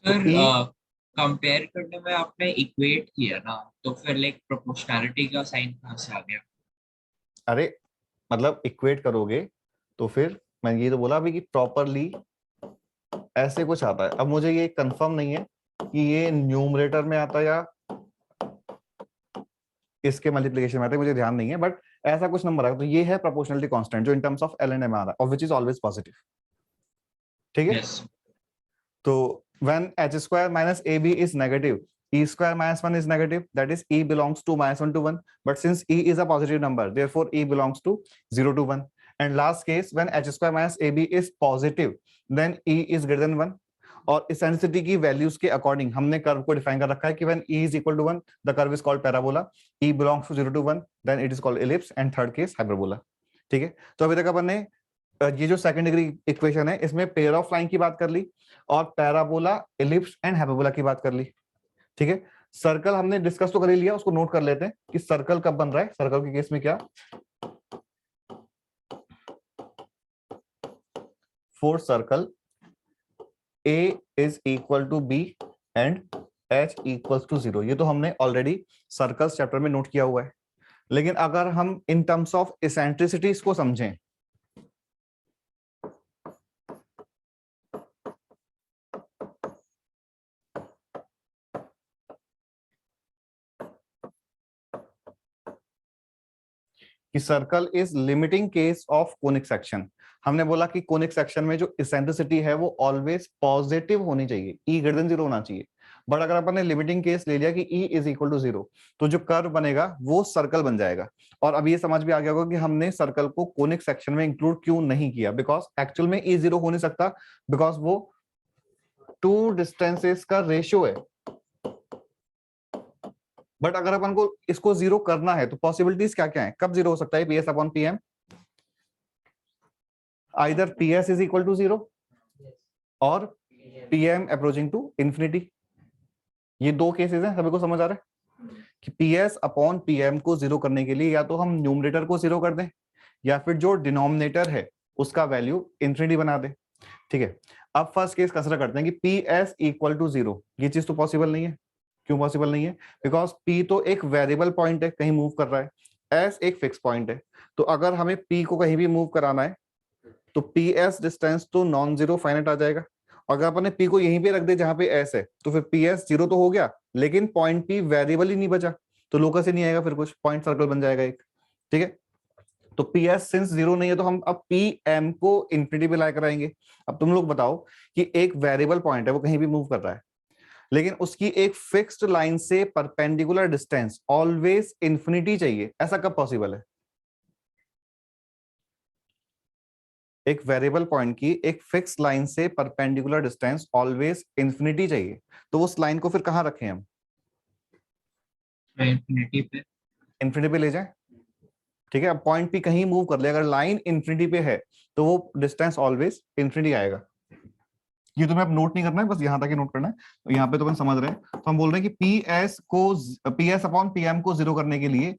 Sir compare करने में आपने इक्वेट किया ना, तो फिर लाइक प्रोपोर्शनैलिटी का साइन कहां से आ गया? अरे मतलब इक्वेट करोगे तो फिर मैं ये तो बोला अभी कि प्रॉपरली ऐसे कुछ आता है. अब मुझे ये कंफर्म नहीं है कि ये न्यूमरेटर में आता है या इसके मल्टीप्लिकेशन में आता है, मुझे ध्यान नहीं है, बट ऐसा कुछ नंबर है. तो ये है प्रोपोर्शनलिटी कांस्टेंट जो in terms of l and m आ रहा है और व्हिच इज ऑलवेज पॉजिटिव. ठीक है, Yes. तो when H square minus A B is negative e square minus 1 is negative, that is e belongs to -1 to 1, but since e is a positive number, therefore e belongs to 0 to 1. And last case, when h square minus ab is positive, then e is greater than 1. और eccentricity की values के according हमने curve को define कर रखा है कि when e is equal to 1, the curve is called parabola, e belongs to 0 to 1, then it is called ellipse, and third case hyperbola. ठीक है, तो अभी तक अपन ने ये जो सेकंड डिग्री इक्वेशन है इसमें पेयर ऑफ लाइन की बात कर ली और पैराबोला, इलिप्स एंड हाइपरबोला की बात कर ली। ठीक है, सर्कल हमने डिस्कस तो कर ही लिया, उसको नोट कर लेते हैं कि सर्कल कब बन रहा है। सर्कल के केस में क्या, for circle a is equal to b and h equals to 0, ये तो हमने ऑलरेडी सर्कल्स चैप्टर में नोट किया हुआ है। लेकिन अगर हम इन टर्म्स ऑफ इसेंट्रिसिटीज को समझें, कि circle is limiting case of conic section. हमने बोला कि कोनिक सेक्शन में जो इसेंट्रिसिटी है वो ऑलवेज पॉजिटिव होनी चाहिए, ई ग्रेटर देन 0 होना चाहिए। बट अगर अपन ने लिमिटिंग केस ले लिया कि ई इज इक्वल टू 0, तो जो कर्व बनेगा वो सर्कल बन जाएगा। और अब ये समझ में आ गया होगा कि हमने सर्कल को कोनिक सेक्शन में इंक्लूड क्यों नहीं किया, बिकॉज एक्चुअल में ई 0 हो नहीं सकता, बिकॉज वो टू डिस्टेंसेस का रेशियो है। बट अगर अपन को इसको 0 करना है तो पॉसिबिलिटीज क्या क्या है, कब 0 हो सकता है, PS upon PM, either PS is equal to 0 और PM अप्रोचिंग टू इंफिनिटी। ये दो केसेस हैं, सभी को समझ आ रहा है कि PS अपॉन PM को 0 करने के लिए या तो हम न्यूमरेटर को 0 कर दें या फिर जो डिनोमिनेटर है उसका वैल्यू इंफिनिटी बना दे। ठीक है, अब फर्स्ट केस कंसिडर करते हैं कि PS इक्वल टू 0, ये चीज तो पॉसिबल नहीं है। क्यों पॉसिबल नहीं है, बिकॉज P तो एक वेरिएबल पॉइंट है, कहीं मूव कर रहा है, S एक फिक्स पॉइंट है। तो अगर हमें P को कहीं भी मूव कराना है तो PS डिस्टेंस तो नॉन जीरो फाइनाइट आ जाएगा। अगर अपन ने P को यहीं पे रख दे जहां पे S है तो फिर PS 0 तो हो गया, लेकिन पॉइंट P वेरिएबल ही नहीं बचा, तो लोकस ही नहीं आएगा, फिर कुछ पॉइंट सर्कल बन जाएगा एक। ठीक है, तो PS सिंस 0 नहीं है तो हम अब PM को इंफिनिटी पे ला कराएंगे। अब तुम लोग बताओ कि एक वेरिएबल पॉइंट है, वो कहीं भी मूव कर रहा है, लेकिन उसकी एक फिक्स्ड लाइन से परपेंडिकुलर डिस्टेंस ऑलवेज इंफिनिटी चाहिए, ऐसा कब पॉसिबल है? एक वेरिएबल पॉइंट की एक फिक्स लाइन से परपेंडिकुलर डिस्टेंस ऑलवेज इंफिनिटी चाहिए, तो उस लाइन को फिर कहां रखें हम? इंफिनिटी पे। इंफिनिटी पे ले जाएं। ठीक है, अब पॉइंट पी कहीं मूव कर ले, अगर लाइन इंफिनिटी पे है तो वो डिस्टेंस ऑलवेज इंफिनिटी आएगा। ये तुम्हें अब नोट नहीं करना है, बस यहां तक ही नोट करना है। तो यहाँ पे तो अपन समझ रहे हैं, तो हम बोल रहे हैं कि PS अपॉन PM को 0 करने के लिए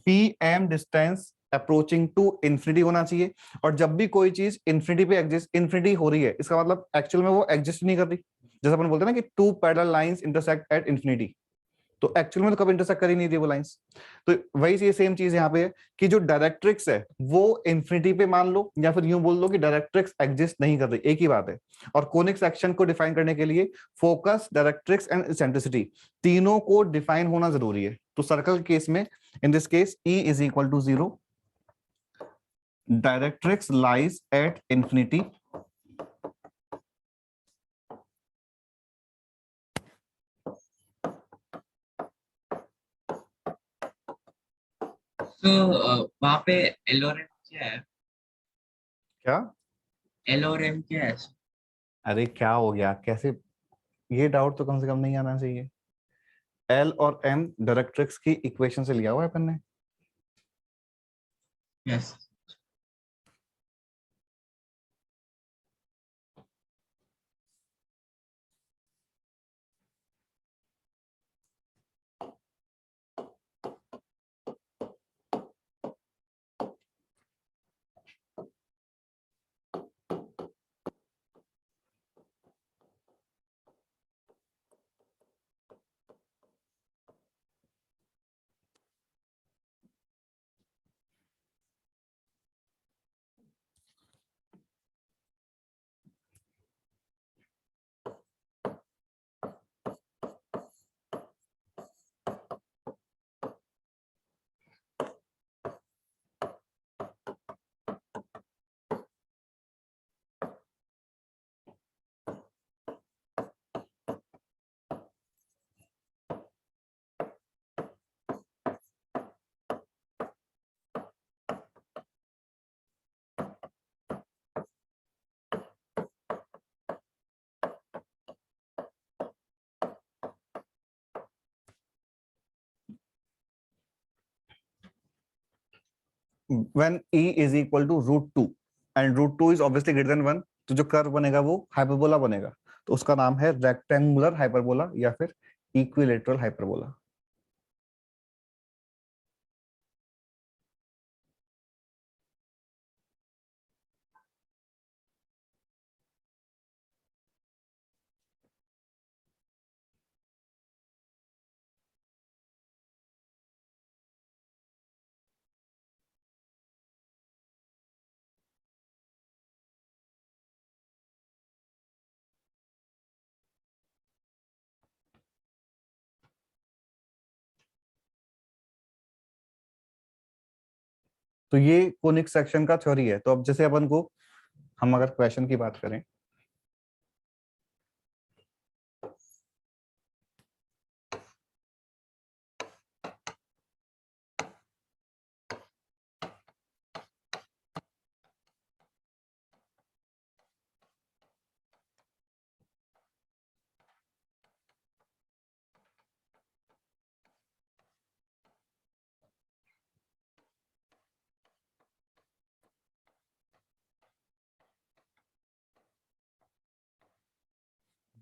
PM distance approaching to infinity होना चाहिए। और जब भी कोई चीज इंफिनिटी पे एग्जिस्ट, इंफिनिटी हो रही है, इसका मतलब एक्चुअल में वो एग्जिस्ट नहीं कर रही। जैसे अपन बोलते हैं ना कि two parallel lines intersect at infinity, तो एक्चुअल में तो कब इंटरसेक्ट कर ही नहीं रही वो लाइंस। तो वही ये सेम चीज यहाँ पे है कि जो डायरेक्ट्रिक्स है वो इंफिनिटी पे मान लो, या फिर यूं बोल लो कि डायरेक्ट्रिक्स एग्जिस्ट नहीं कर रही, एक ही बात है। और कोनिक सेक्शन को डिफाइन करने के लिए फोकस, डायरेक्ट्रिक्स एंड इसेंट्रिसिटी तीनों को डिफाइन होना जरूरी है। तो सर्कल के केस में, in this case E is equal to 0, directrix lies at infinity, तो वहाँ पे L और M क्या है? क्या? L और M क्या है? अरे क्या हो गया, कैसे, ये डाउट तो कम से कम नहीं आना चाहिए। L और M डायरेक्ट्रिक्स की इक्वेशन से लिया हुआ है अपन ने। Yes. When e is equal to √2 and √2 is obviously greater than 1, तो जो कर्व बनेगा वो हाइपरबोला बनेगा, तो उसका नाम है रेक्टेंगुलर हाइपरबोला या फिर इक्विलेटरल हाइपरबोला। तो ये कोनिक सेक्शन का थ्योरी है। तो अब जैसे अपन को, हम अगर क्वेश्चन की बात करें,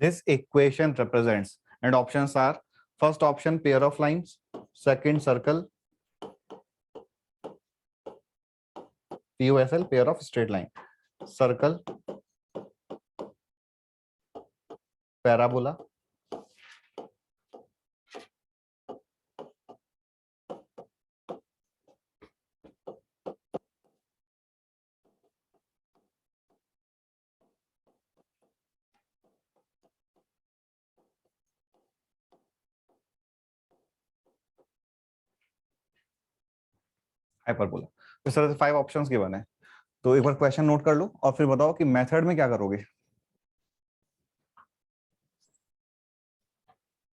this equation represents, and options are: first option pair of lines, second circle, POSL pair of straight line, circle, parabola, hyperbola. इस तरह से 5 ऑप्शंस गिवन है। तो एक बार क्वेश्चन नोट कर लो और फिर बताओ कि मेथड में क्या करोगे।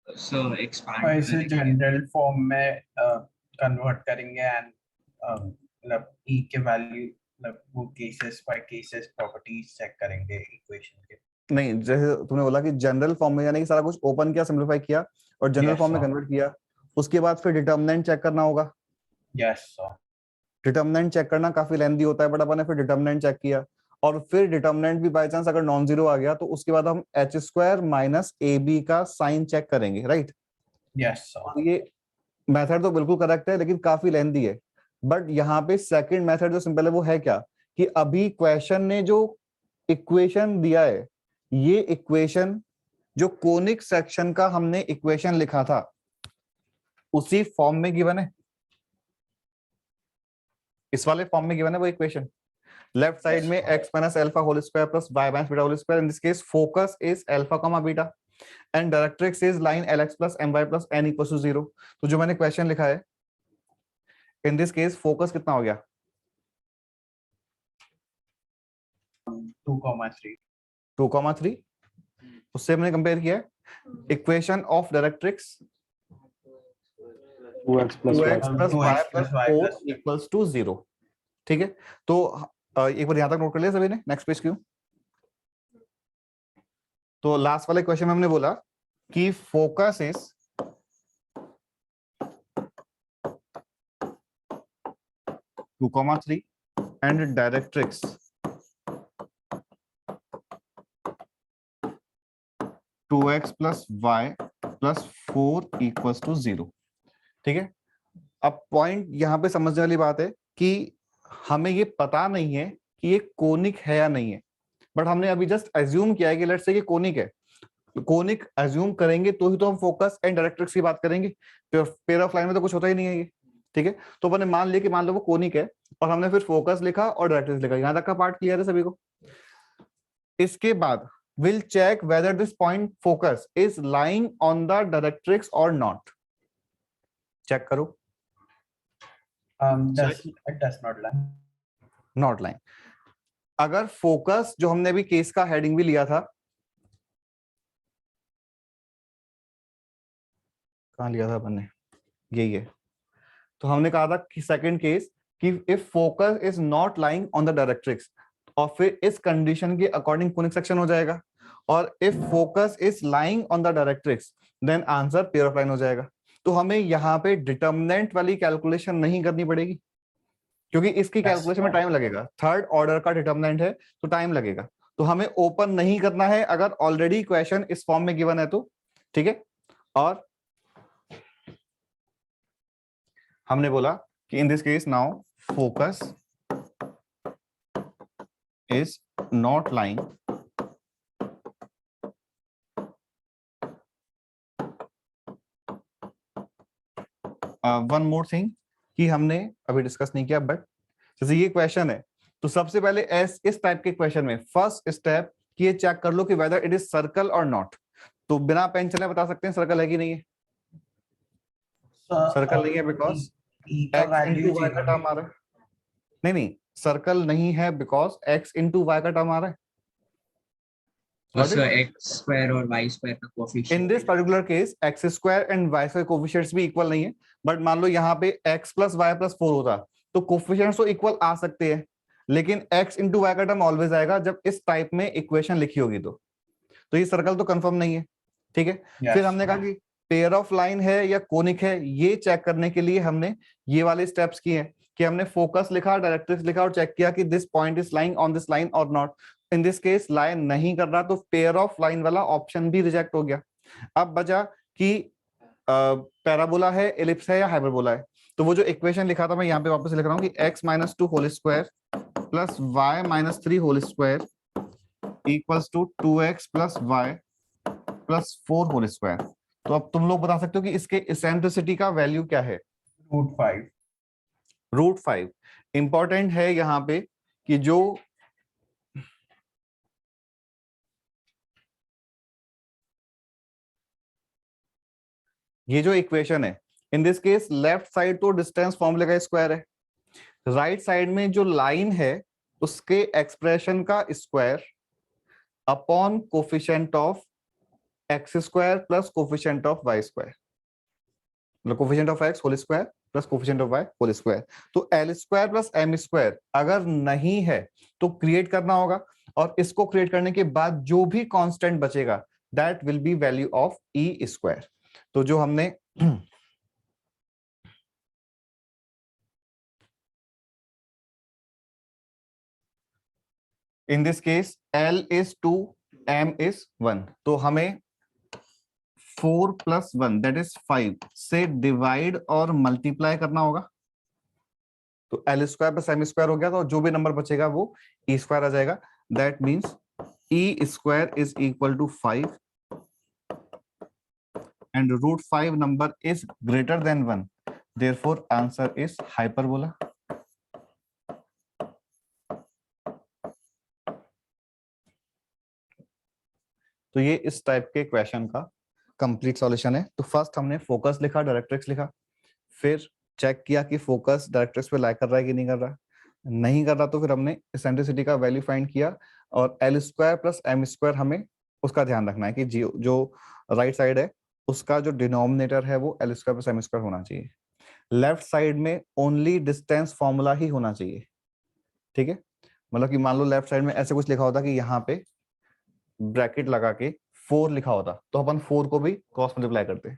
So expand ऐसे करेंगे। जनरल फॉर्म में कन्वर्ट करेंगे एंड मतलब e के वैल्यू मतलब वो cases by cases properties check करेंगे इक्वेशन के। नहीं, जैसे तुमने बोला कि जनरल फॉर्म में, यानी कि सारा कुछ ओपन किया, सिंपलीफाई किया और जनरल Yes, फॉर्म में sir. कन्वर्ट किया, उसके बाद फिर डिटर्मिनेंट चेक करना होगा। Yes sir. डिटर्मिनेंट चेक करना काफी लेंथी होता है, बट अपन ने फिर डिटर्मिनेंट चेक किया और फिर डिटर्मिनेंट भी बाय चांस अगर नॉन जीरो आ गया तो उसके बाद हम h² माइनस ab का साइन चेक करेंगे, राइट। Yes sir. ये मेथड तो बिल्कुल करेक्ट है, लेकिन काफी लेंथी है। बट यहाँ पे सेकंड मेथड जो सिंपल है वो है क्या, कि अभी क्वेश्चन ने जो इक्वेशन दिया है, ये इक्वेशन जो कोनिक सेक्शन का हमने इक्वेशन लिखा था उसी फॉर्म में गिवन है, इस वाले फॉर्म में गिवन है वो इक्वेशन। लेफ्ट साइड में x minus alpha whole square plus y minus beta whole square. In this case, focus is alpha comma beta and directrix is line lx plus my plus n equals to 0. तो जो मैंने question लिखा है, in this case focus कितना हो गया 2,3 2,3। उससे मैंने कंपेयर किया equation of directrix 2x plus 2x y. plus 2x y plus plus y 4 plus equals to 0। ठीक है, तो एक बार यहां तक नोट कर लिया सभी ने। नेक्स्ट पेज क्यों, तो लास्ट वाले क्वेश्चन में हमने बोला कि focus is two comma 3 and directrix 2x plus y plus 4 equals to 0। ठीक है, अब पॉइंट यहां पे समझने वाली बात है कि हमें ये पता नहीं है कि ये कोनिक है या नहीं है, बट हमने अभी जस्ट एज्यूम किया है कि लेट्स से कि कोनिक है। कोनिक एज्यूम करेंगे तो ही तो हम फोकस एंड डायरेक्ट्रिक्स की बात करेंगे, पेयर ऑफ लाइन में तो कुछ होता ही नहीं है ये। ठीक है, तो अपन ने मान लिया कि मान लो वो कोनिक है और हमने फिर फोकस लिखा और डायरेक्ट्रिक्स लिखा। यहां तक का पार्ट क्लियर है सभी को। इसके बाद will check whether this point focus is lying on the directrix और नॉट। चेक करो, does not lie. Not lying. अगर फोकस जो हमने अभी केस का हेडिंग भी लिया था, कहां लिया था अपन ने, यही है। तो हमने कहा था कि सेकंड केस कि if focus is not lying on the directrix, और फिर इस कंडीशन के अकॉर्डिंग कोनिक सेक्शन हो जाएगा। और if focus is lying on the directrix then answer pair of line हो जाएगा। तो हमें यहाँ पे डिटर्मिनेंट वाली कैलकुलेशन नहीं करनी पड़ेगी, क्योंकि इसकी कैलकुलेशन में टाइम लगेगा, थर्ड ऑर्डर का डिटर्मिनेंट है तो टाइम लगेगा, तो हमें ओपन नहीं करना है अगर ऑलरेडी इक्वेशन इस फॉर्म में गिवन है तो, ठीक है। और हमने बोला कि इन this case now focus is not lying one more thing कि हमने अभी डिस्कस नहीं किया, बट जैसे ये क्वेश्चन है तो सबसे पहले इस टाइप के क्वेश्चन में फर्स्ट स्टेप कि ये चेक कर लो कि वेदर इट इज सर्कल और नॉट। तो बिना पेन चले बता सकते हैं सर्कल है कि नहीं है? सर्कल नहीं है बिकॉज E का x वैल्यू इंटू वाई का टर्म आ रहा है। नहीं नहीं, सर्कल नहीं है बिकॉज x इंटू वाई का टर्म आ रहा है। Got it? x square और y square का coefficient in this particular case X square and Y square coefficients भी इक्वल नहीं है, बट मान लो यहाँ पे x प्लस वाई प्लस 4 होता तो कोफिशिएंट्स तो इक्वल आ सकते हैं, लेकिन x इंटू वाई का टर्म ऑलवेज आएगा जब इस टाइप में इक्वेशन लिखी होगी तो ये सर्कल तो कंफर्म नहीं है, ठीक है। फिर हमने कहा कि पेयर ऑफ लाइन है या कोनिक है, ये चेक करने के लिए हमने ये वाले स्टेप्स किए हैं कि हमने फोकस लिखा, डायरेक्ट्रिक्स लिखा और चेक किया कि this point is lying on this line और not. In this case line नहीं कर रहा तो पेयर ऑफ लाइन वाला ऑप्शन भी रिजेक्ट हो गया। अब बचा कि पैराबोला है, एलिप्स है या हाइपरबोला है। तो वो जो इक्वेशन लिखा था मैं यहाँ पे वापस लिख रहा हूँ कि x minus 2 whole square plus y minus 3 whole square equals to 2x plus Y plus 4 whole square. तो अब तुम लोग बता सकते हो कि इसके इसेंट्रिसिटी का वैल्यू क्या है? √5। √5 इंपॉर्टेंट है यहाँ पे कि जो ये जो इक्वेशन है in this case left side तो डिस्टेंस फॉर्मूले का स्क्वायर है, राइट साइड में जो लाइन है उसके एक्सप्रेशन का square upon coefficient of x square plus coefficient of y square, मतलब coefficient of x whole square plus coefficient of y whole square. तो L square plus M square अगर नहीं है तो क्रिएट करना होगा, और इसको क्रिएट करने के बाद जो भी कांस्टेंट बचेगा that will be value of E square. तो जो हमने इन this case L is 2, M is 1, तो हमें 4 + 1 दैट इज 5 से डिवाइड और मल्टीप्लाई करना होगा। तो L square plus M square हो गया, तो जो भी नंबर बचेगा वो E स्क्वायर आ जाएगा। That means E square is equal to 5 and √5 number is greater than 1, therefore answer is hyperbola. तो ये इस टाइप के क्वेश्चन का कंप्लीट सॉल्यूशन है। तो फर्स्ट हमने फोकस लिखा, डायरेक्ट्रिक्स लिखा, फिर चेक किया कि फोकस डायरेक्ट्रिक्स पे लाई कर रहा है कि नहीं कर रहा, नहीं कर रहा तो फिर हमने एसेंट्रिसिटी का वैल्यू फाइंड किया, और L square plus M square हमें उसका ध्यान रखना है कि जो राइट साइड है उसका जो डिनोमिनेटर है वो L square plus M square होना चाहिए। लेफ्ट साइड में ओनली डिस्टेंस फॉर्मूला ही होना चाहिए, ठीक है। मतलब कि मान लो लेफ्ट साइड में ऐसे कुछ लिखा होता कि यहाँ पे ब्रैकेट लगा के 4 लिखा होता तो अपन 4 को भी क्रॉस मल्टीप्लाई करते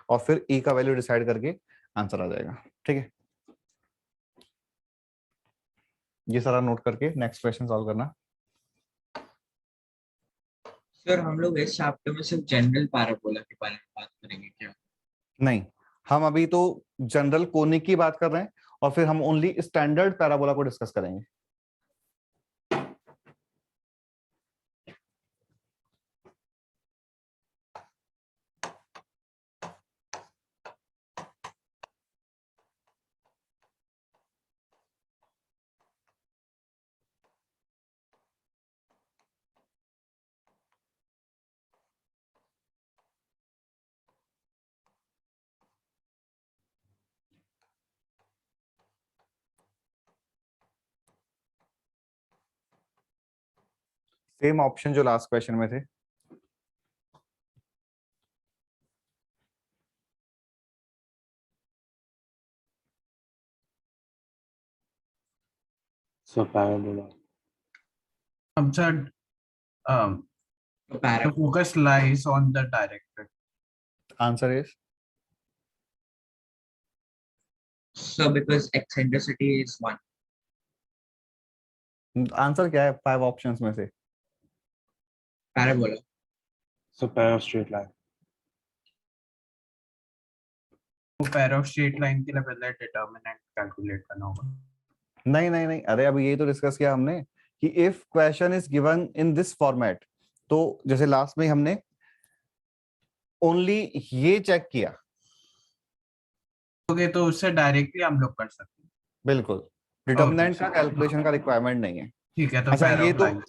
और फिर E का वैल्यू डिसाइड करके आंसर आ जाएगा, ठीक है। ये सारा नोट करके नेक्स्ट क्वेश्चन सॉल्व करना। सर हम लोग इस चैप्टर में सिर्फ जनरल पैराबोला के बारे में बात करेंगे क्या? नहीं, हम अभी तो जनरल कोनिक की बात कर रहे हैं और फिर हम ओनली स्टैंडर्ड पैराबोला को डिस्कस करेंगे। सेम ऑप्शन जो लास्ट क्वेश्चन में थे। So parabola. Sir, तो the focus lies on the directrix. Answer is So because eccentricity is 1. Answer क्या है 5 ऑप्शंस में से? Parabola. So pair of straight line. तो पैर ऑफ स्ट्रेट लाइन के लिए पहले डिटरमिनेंट कैलकुलेट करना होगा। नहीं नहीं नहीं, अरे अभी यही तो डिस्कस किया हमने कि if question is given in this format, तो जैसे लास्ट में हमने ओनली ये चेक किया। ओके, तो उससे डायरेक्टली हम लोग कर सकते हैं। बिल्कुल, डिटरमिनेंट का कैलकुलेशन का रिक्वायरमेंट नहीं है। ठीक है, तो अच्छा पैर ऑफ लाइन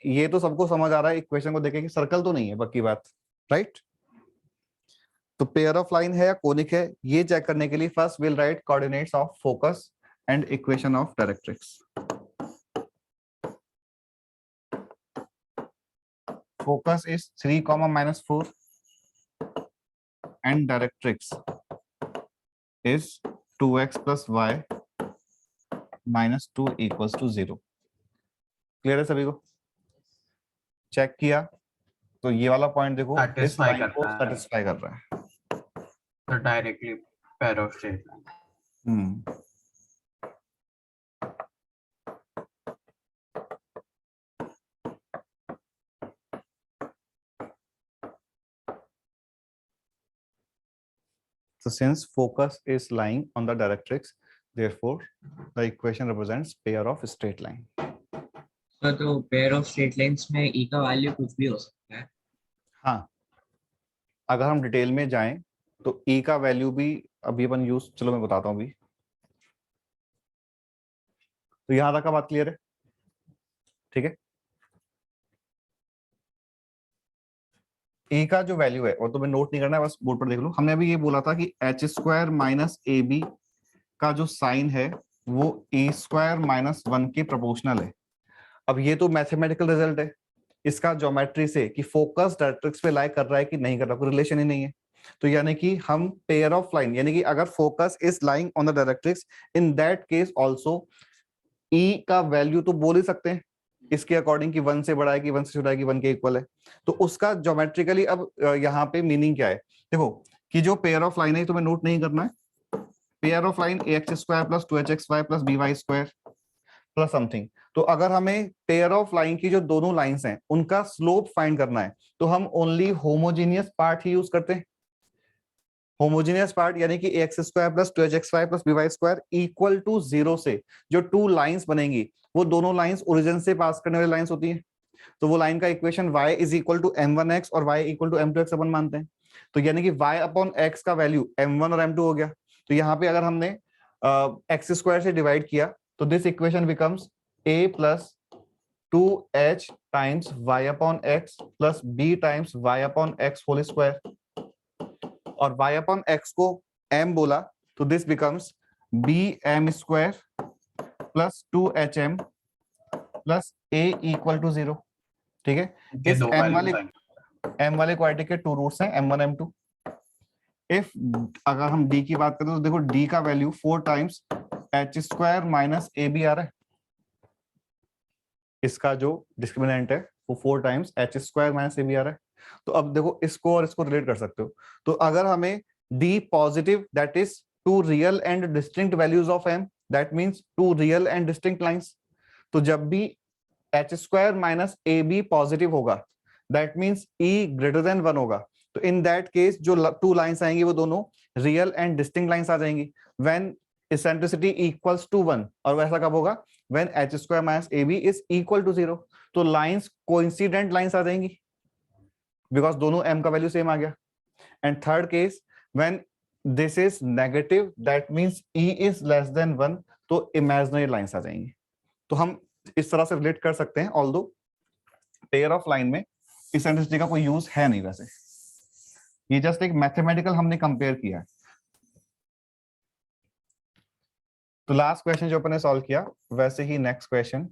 ये तो सबको समझ आ रहा है इक्वेशन को देखे कि सर्कल तो नहीं है, पक्की बात, राइट? तो पेयर ऑफ लाइन है या कोनिक है, ये चेक करने के लिए first will write coordinates of focus and equation of directrix. Focus is 3, -4 and directrix is 2x plus y minus 2 equals to 0। Clear है सभी को? चेक किया तो ये वाला पॉइंट देखो इस Satisfy लाइन को करता है। सेटिस्फाई कर रहा है। तो directly pair of straight line. So since focus is lying on the directrix, therefore the equation represents pair of straight line। तो pair of straight lines में E का वैल्यू कुछ भी हो सकता है। हाँ, अगर हम डिटेल में जाएं तो E का वैल्यू भी अभी अपन यूज, चलो मैं बताता हूँ अभी। तो यहां तक का बात क्लियर है? ठीक है, ए का जो वैल्यू है, और तो मैं नोट नहीं करना है, बस बोर्ड पर देख लो। हमने अभी ये बोला था कि H square minus A B का जो साइन है वो ए स्क्वायर माइनस 1 के प्रोपोर्शनल है। अब ये तो मैथमेटिकल रिजल्ट है, इसका ज्योमेट्री से कि फोकस डायरेक्ट्रिक्स पे लाई कर रहा है कि नहीं कर रहा, कोई रिलेशन ही नहीं है। तो यानी कि हम पेयर ऑफ लाइन, यानी कि अगर focus is lying on the directrix, in that case also e का वैल्यू तो बोल ही सकते हैं इसके अकॉर्डिंग कि 1 से बड़ा है कि 1 से छोटा है कि 1 के इक्वल है। तो उसका ज्योमेट्रिकली अब यहाँ पे मीनिंग क्या है, देखो कि जो पेयर ऑफ लाइन है, तुम्हें नोट नहीं करना है, pair of line ax square plus 2hxy plus by square plus something. तो अगर हमें पेयर ऑफ लाइन की जो दोनों लाइंस हैं उनका स्लोप फाइंड करना है, तो हम ओनली होमोजीनियस पार्ट ही यूज करते हैं। होमोजेनियस पार्ट यानी कि ax square plus 2hxy plus by square equal to 0 से जो टू लाइंस बनेंगी, वो दोनों लाइंस ओरिजिन से पास करने वाली लाइंस होती हैं। तो वो लाइन का equation y is equal to m1x और y इक्वल टू m2x अपन मानते हैं। तो यानी कि y अपॉन x का वैल्यू m1 और m2 हो गया। तो यहाँ पे अगर हमने x स्क्वायर से डिवाइड किया तो this equation becomes a plus 2h times y upon x plus b times y upon x whole square, और y अपॉन x को m बोला तो this becomes bm square plus 2hm plus a equal to 0। ठीक है, इस दो m वाले quadratic के टू रूट्स हैं m1 m2। इफ अगर हम d की बात करें तो देखो d का value 4 times h square minus ए बी आ रहा है। इसका जो डिस्क्रिमिनेंट है वो 4 टाइम्स h स्क्वायर माइनस ए बी आ रहा है। तो अब देखो इसको और इसको रिलेट कर सकते हो। तो अगर हमें d positive, that is two real and distinct values of m, that means two real and distinct lines. तो जब भी h स्क्वायर माइनस ए बी पॉजिटिव होगा, that means e greater than 1 होगा। तो इन दैट केस जो two lines आएंगी वो दोनों रियल एंड डिस्टिंक्ट लाइंस आ जाएंगी व्हेन इसेंट्रिसिटी इक्वल्स टू 1। और वैसा कब होगा? When h square minus A B is equal to 0। तो लाइंस कोइंसिडेंट लाइंस आ जाएंगी बिकॉज दोनों m का वैल्यू सेम आ गया। And third case when this is negative, that means e is less than 1, तो इमेजिनरी लाइंस आ जाएंगी। तो हम इस तरह से रिलेट कर सकते हैं, ऑल्दो पेयर ऑफ लाइन में इसेंट्रिसिटी का कोई यूज है नहीं, वैसे ये जस्ट एक मैथमेटिकल हमने कंपेयर किया है। तो लास्ट क्वेश्चन जो अपन ने सॉल्व किया, वैसे ही next question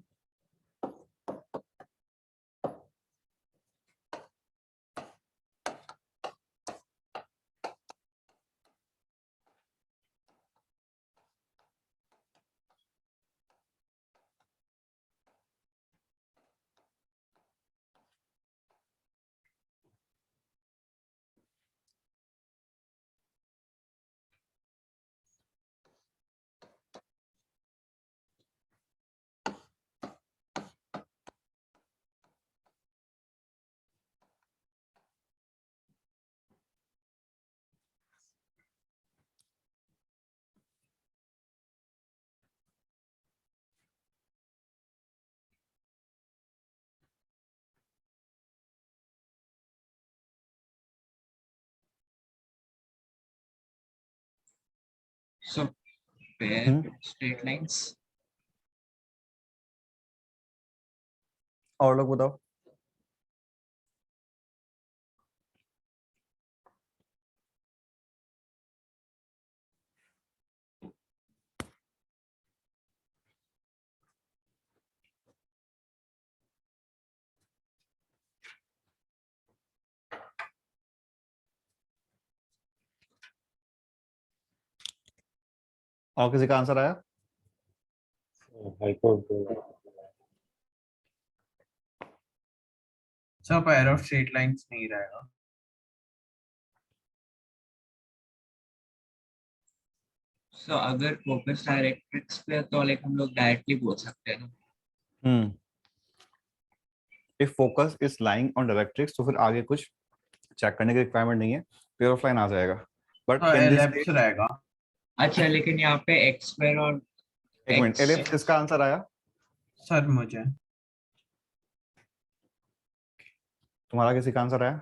So pair Hmm. straight lines. और लोग बताओ। और किसी का आंसर आया? hyperbola. So pair of straight lines नहीं रहेगा। So अगर फोकस डायरेक्ट्रिक्स पे है, तो लाइक हम लोग डायरेक्टली बोल सकते हैं ना। If focus is lying on directrix तो फिर आगे कुछ चेक करने की रिक्वायरमेंट नहीं है, पेयर ऑफ लाइन आ जाएगा। बट तो इन दिस एलिप्स रहेगा। अच्छा, लेकिन यहाँ पे एक्स स्क्वायर और एक मिनट, x एलिप्स किसका आंसर आया? सर मुझे तुम्हारा किसी का आंसर आया?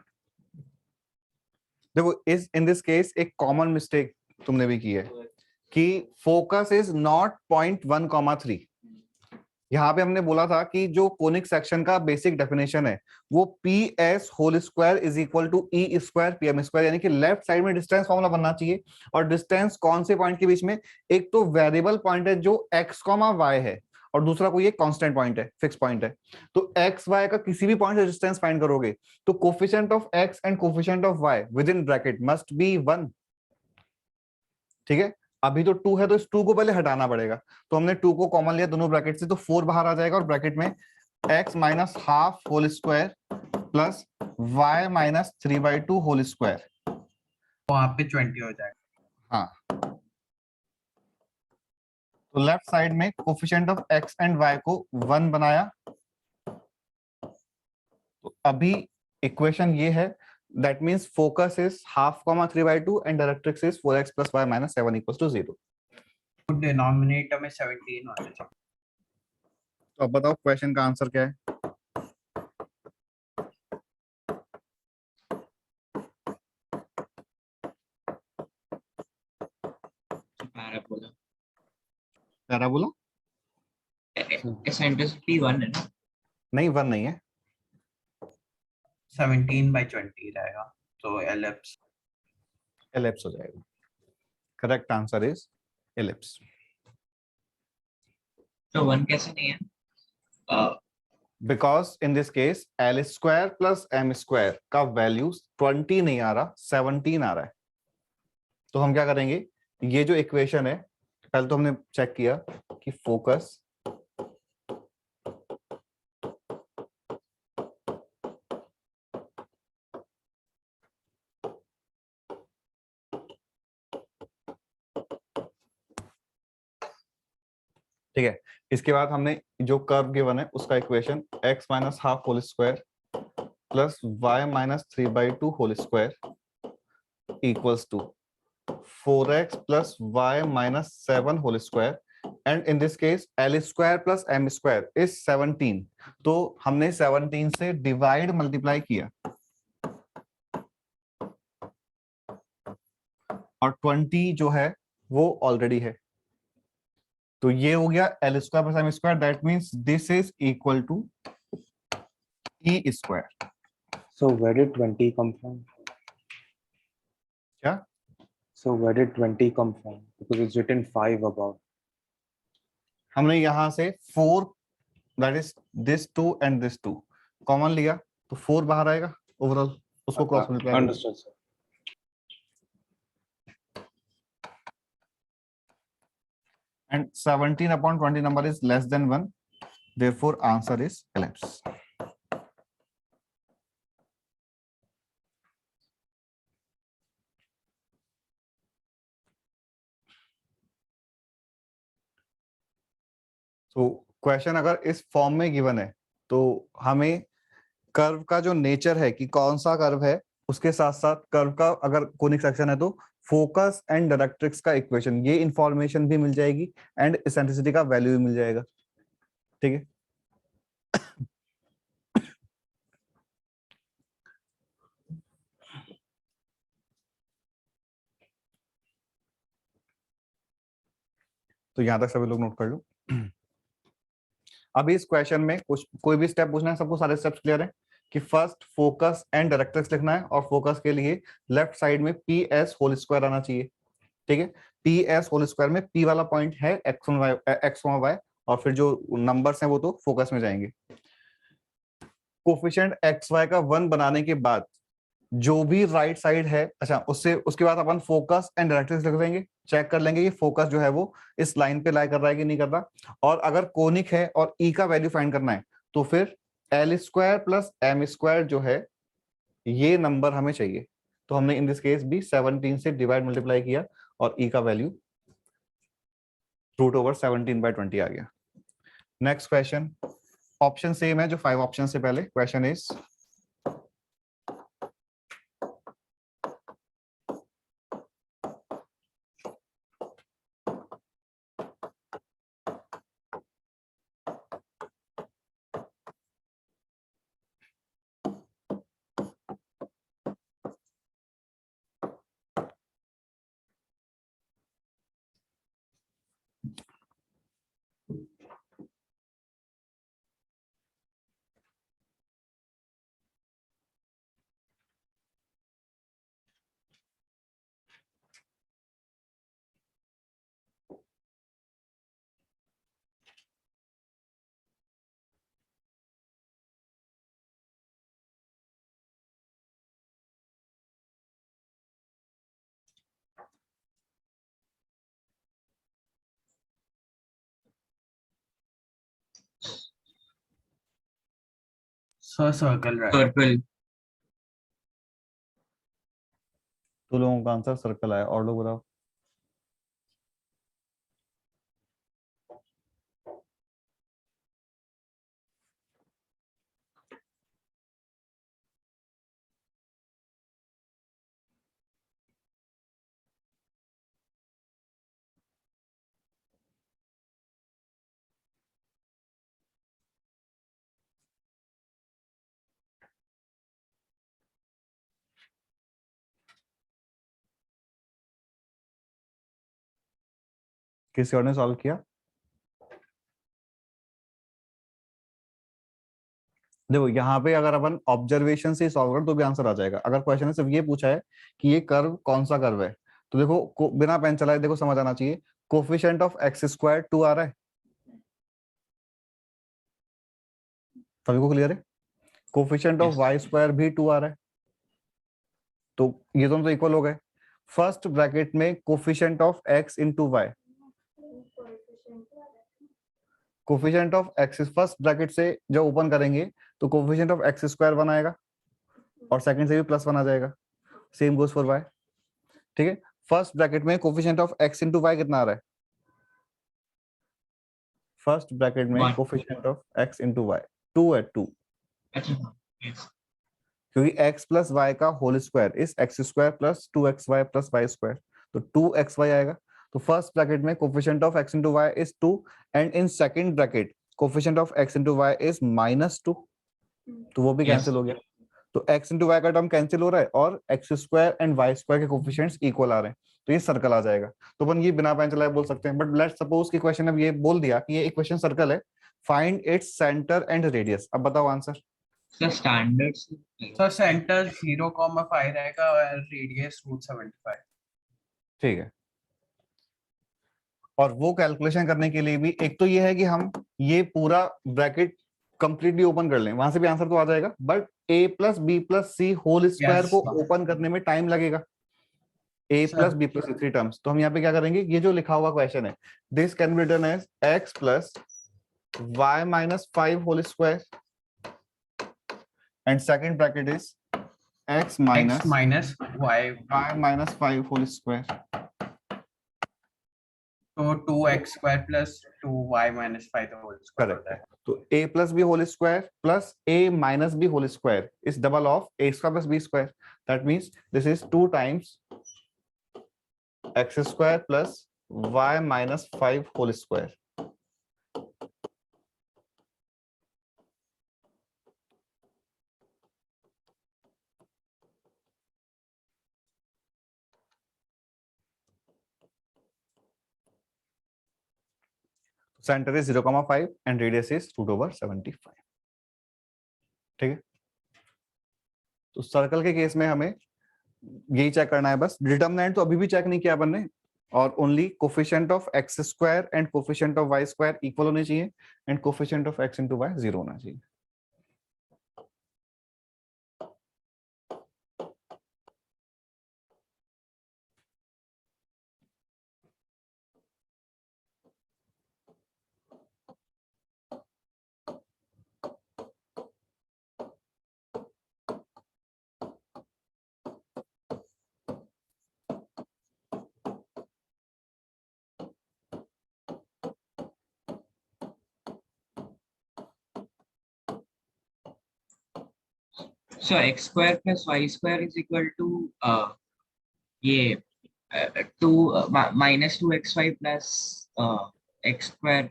देखो इस इन दिस केस एक कॉमन मिस्टेक तुमने भी की है कि फोकस इज नॉट 0.1,3। यहाँ पे हमने बोला था कि जो कोनिक सेक्शन का बेसिक डेफिनेशन है वो P S whole square is equal to E square P M square, यानी कि लेफ्ट साइड में डिस्टेंस फॉर्मूला बनना चाहिए। और डिस्टेंस कौन से पॉइंट के बीच में? एक तो वेरिएबल पॉइंट है जो एक्स कॉमा वाई है, और दूसरा कोई एक कांस्टेंट पॉइंट है, फिक्स पॉइंट है। तो एक्स वाई का किसी भी पॉइंट से डिस्टेंस फाइंड करोगे तो coefficient of X and coefficient of Y within bracket must be 1। ठीक है, अभी तो 2 है तो इस 2 को पहले हटाना पड़ेगा। तो हमने 2 को कॉमन लिया दोनों ब्रैकेट से, तो 4 बाहर आ जाएगा और ब्रैकेट में x minus half whole square plus y minus 3/2 whole square. वहां पे 20 हो जाएगा। हाँ, तो लेफ्ट साइड में coefficient of x and y को 1 बनाया। तो अभी इक्वेशन ये है, that means focus is half comma 3/2 and directrix is 4x + y - 7 = 0। तो डिनोमिनेटर में 17 होना चाहिए। तो अब बताओ क्वेश्चन का आंसर क्या है? पैराबोला। पैराबोला? एसेंट्रिसिटी 1 है ना। नहीं, 1 नहीं है। 17/20 रहेगा, तो एलिप्स। एलिप्स हो जाएगा। Correct answer is ellipse. तो 1 कैसे नहीं है? Because in this case L square plus M square का वैल्यू 20 नहीं आ रहा, 17 आ रहा है। तो हम क्या करेंगे, ये जो इक्वेशन है पहले तो हमने चेक किया कि फोकस ठीक है। इसके बाद हमने जो कर्व गिवन है उसका equation x minus half whole square plus y minus 3/2 whole square equals to 4x plus y minus 7 whole square, and in this case L square plus M square is 17। तो हमने 17 से divide multiply किया और 20 जो है वो already है। तो ये हो गया L square plus M square, that means this is equal to E square. So where did 20 come from? क्या? So where did 20 come from? Because it's written 5 above. हमने यहां से 4, that is this 2 and this 2 common लिया तो 4 बाहर आएगा overall, उसको cross multiply करो। Understood, sir. And 17/20 number is less than 1, therefore answer is ellipse. So question अगर इस फॉर्म में गिवन है तो हमें कर्व का जो नेचर है कि कौन सा कर्व है, उसके साथ साथ कर्व का अगर कोनिक सेक्शन है तो फोकस एंड डायरेक्ट्रिक्स का इक्वेशन, ये इंफॉर्मेशन भी मिल जाएगी एंड एसेंट्रिसिटी का वैल्यू भी मिल जाएगा। ठीक है। तो यहाँ तक सभी लोग नोट कर लो। अभी इस क्वेश्चन में कुछ कोई भी स्टेप पूछना है, सबको सारे स्टेप्स क्लियर है कि फर्स्ट फोकस एंड डायरेक्ट्रिक्स लिखना है, और फोकस के लिए लेफ्ट साइड में पी एस होल स्क्वायर आना चाहिए। ठीक है, पी एस होल स्क्वायर में पी वाला पॉइंट है एक्स वाई, और फिर जो नंबर्स हैं वो तो फोकस में जाएंगे। कोफिशिएंट एक्स वाई का 1 बनाने के बाद जो भी राइट साइड है, अच्छा उससे उसके बाद अपन फोकस एंड डायरेक्ट्रिक्स लिख देंगे, चेक कर लेंगे कि फोकस जो है वो इस लाइन पे लाई कर रहा है कि नहीं कर रहा। और अगर कोनिक है और ई का वैल्यू फाइंड करना है तो फिर L square plus M square जो है ये नंबर हमें चाहिए। तो हमने इन दिस केस भी 17 से डिवाइड मल्टीप्लाई किया और ई का वैल्यू √17/20 आ गया। नेक्स्ट क्वेश्चन, ऑप्शन सेम है जो 5 ऑप्शन से पहले। Question is circle right. Circle. तो लोगों का आंसर सर्कल आया, और लोग बताओ। किसी और ने सॉल्व किया? देखो यहाँ पे अगर अपन ऑब्जर्वेशन से सॉल्व करें तो भी आंसर आ जाएगा। अगर क्वेश्चन ने सिर्फ ये पूछा है कि ये कर्व कौन सा कर्व है, तो देखो बिना पेन चलाए देखो समझ आना चाहिए। कोफिशिएंट ऑफ एक्स स्क्वायर 2 आ रहा है, सभी को क्लियर है? Coefficient of Yes. Y square भी 2 आ रहा है, तो ये दोनों तो इक्वल हो गए। फर्स्ट ब्रैकेट में coefficient of X into Y, coefficient of X first bracket से जब ओपन करेंगे तो कोफिशिएंट ऑफ एक्स स्क्वायर 1 आएगा और सेकंड से भी +1 आ जाएगा। Same goes for Y. ठीक है, फर्स्ट ब्रैकेट में coefficient of X into Y कितना आ रहा है? फर्स्ट ब्रैकेट में One. Coefficient of X into Y 2 है, 2, अच्छा हाँ, yes. क्योंकि x प्लस वाई का whole square is X square plus 2xy plus Y square, तो 2xy आएगा। तो फर्स्ट ब्रैकेट में coefficient of x into Y is 2, and in second bracket coefficient of x into Y is -2, तो वो भी Yes. Cancel हो गया। तो x इंटू वाई का टर्म कैंसिल हो रहा है और X square and Y square के कोफिशिएंट्स इक्वल आ रहे हैं, तो ये सर्कल आ जाएगा। तो अपन ये बिना पेन चलाए बोल सकते हैं। बट लेट्स सपोज कि क्वेश्चन अब ये बोल दिया कि ये इक्वेशन सर्कल है, find its centre and radius. अब बताओ आंसर। So standards. तो सेंटर 0,5 रहेगा और रेडियस √75। ठीक है, और वो कैलकुलेशन करने के लिए भी एक तो ये है कि हम ये पूरा ब्रैकेट कंप्लीटली ओपन कर लें, वहां से भी आंसर तो आ जाएगा, but a plus B plus C whole square Yes, को sir. ओपन करने में टाइम लगेगा। a Sir. Plus B plus C 3 terms, तो हम यहाँ पे क्या करेंगे, ये जो लिखा हुआ क्वेश्चन है, this can be written as x plus y minus 5 whole square, and second bracket is x X minus minus Y, y minus 5 whole square. तो 2x² plus 2y minus 5 the whole square correct होता है, है। तो a plus B whole square plus a minus B whole square is double of a square plus b square, that means this is 2 times x square plus y minus 5 whole square. Centre is 0,5 and radius is √75। ठीक है, तो circle के case में हमें यही check करना है बस। डिटरमिनेंट तो अभी भी चेक नहीं किया अपन ने, और only coefficient of x square and coefficient of y square equal होने चाहिए and coefficient of x into y 0 होना चाहिए। So x square plus y square is equal to ये minus 2xy plus x square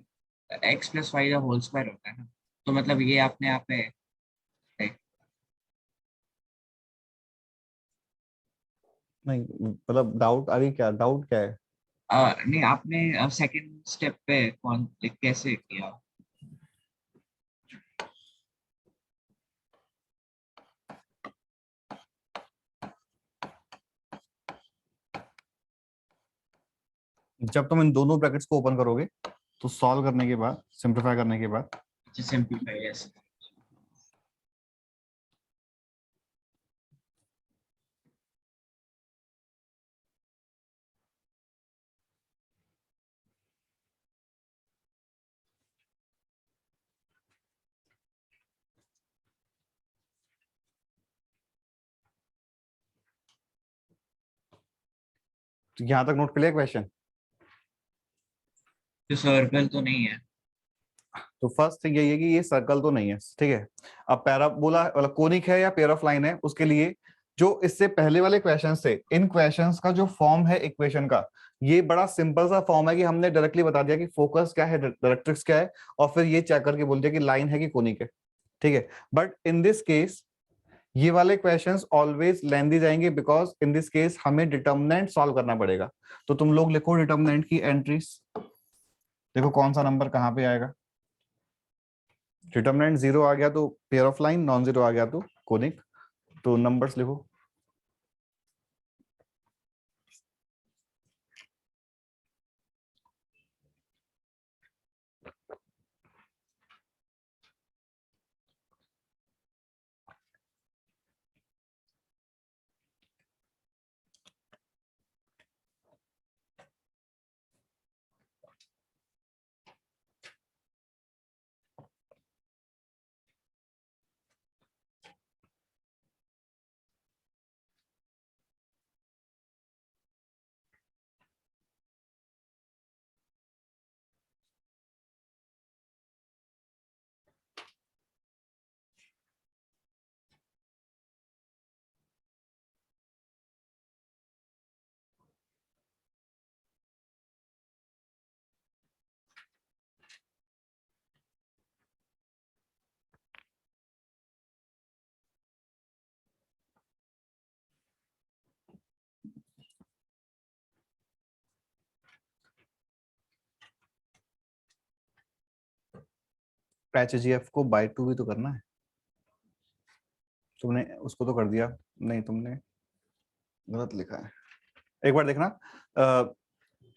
x plus y the whole square होता है ना, तो मतलब ये अपने आप पे नहीं मतलब डाउट अभी क्या, डाउट क्या है? नहीं आपने सेकंड स्टेप पे कौन कैसे किया? जब तुम इन दोनों ब्रैकेट्स को ओपन करोगे तो सॉल्व करने के बाद, सिंप्लीफाई करने के बाद, सिंपलीफाई यस। तो यहां तक नोट क्लियर क्वेश्चन? तो सर्कल तो नहीं है, तो फर्स्ट थिंग यही है कि ये सर्कल तो नहीं है, ठीक है। अब पैराबोला मतलब कोनिक है या पेयर ऑफ लाइन है, उसके लिए जो इससे पहले वाले क्वेश्चंस थे, इन क्वेश्चंस का जो फॉर्म है इक्वेशन का, ये बड़ा सिंपल सा फॉर्म है कि हमने डायरेक्टली बता दिया कि फोकस क्या है, डायरेक्ट्रिक्स क्या है, और फिर ये चेक करके बोल दिया कि लाइन है कि कोनिक है, ठीक है। बट इन दिस केस ये वाले क्वेश्चंस ऑलवेज लेंथी जाएंगे, बिकॉज इन दिस केस हमें डिटर्मिनेंट सॉल्व करना पड़ेगा। तो तुम लोग लिखो डिटर्मिनेंट की एंट्रीज, देखो कौन सा नंबर कहां पे आएगा। डिटर्मिनेंट 0 आ गया तो pair of line, non zero आ गया तो कोनिक। तो नंबर्स लिखो। HGF को बाय 2 भी तो करना है। तुमने उसको तो कर दिया, नहीं तुमने गलत लिखा है। एक बार देखना,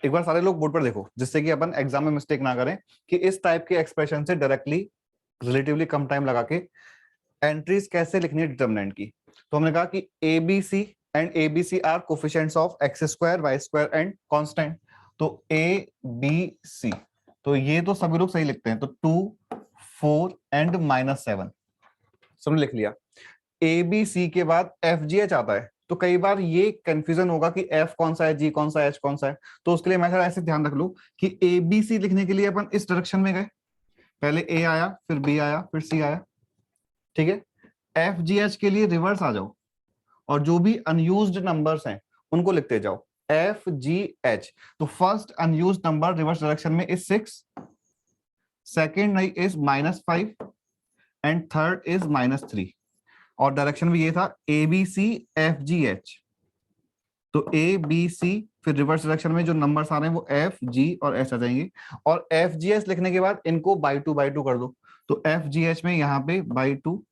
एक बार सारे लोग बोर्ड पर देखो, जिससे कि अपन एग्जाम में मिस्टेक ना करें कि इस टाइप के एक्सप्रेशन से डायरेक्टली रिलेटिवली कम टाइम लगा के एंट्रीज कैसे लिखनी है डिटर्मिनेंट की। तो हमने कहा कि ABC and ABC are coefficients of x square y square and constant. तो ABC, तो ये तो सभी लोग सही लिखते हैं, तो 2 4 एंड -7 सबने लिख लिया। ABC के बाद FGH आता है, तो कई बार ये कंफ्यूजन होगा कि F कौन सा है, G कौन सा है, H कौन सा है। तो उसके लिए मैं ऐसे ध्यान रख लूं कि ABC लिखने के लिए अपन इस डायरेक्शन में गए, पहले A आया, फिर B आया, फिर C आया, ठीक है। FGH के लिए रिवर्स आ जाओ, और जो भी अनयूज्ड नंबर्स हैं उनको लिखते जाओ FGH। तो first unused number reverse direction में is 6, second is -5 and third is -3, और डायरेक्शन भी ये था ABC FGH। तो ABC फिर रिवर्स डायरेक्शन में जो नंबर्स आ रहे हैं वो एफ जी और एच आ जाएंगे, और एफ जी एच लिखने के बाद इनको बाई टू कर दो, तो एफ जी एच में यहाँ पे बाई टू,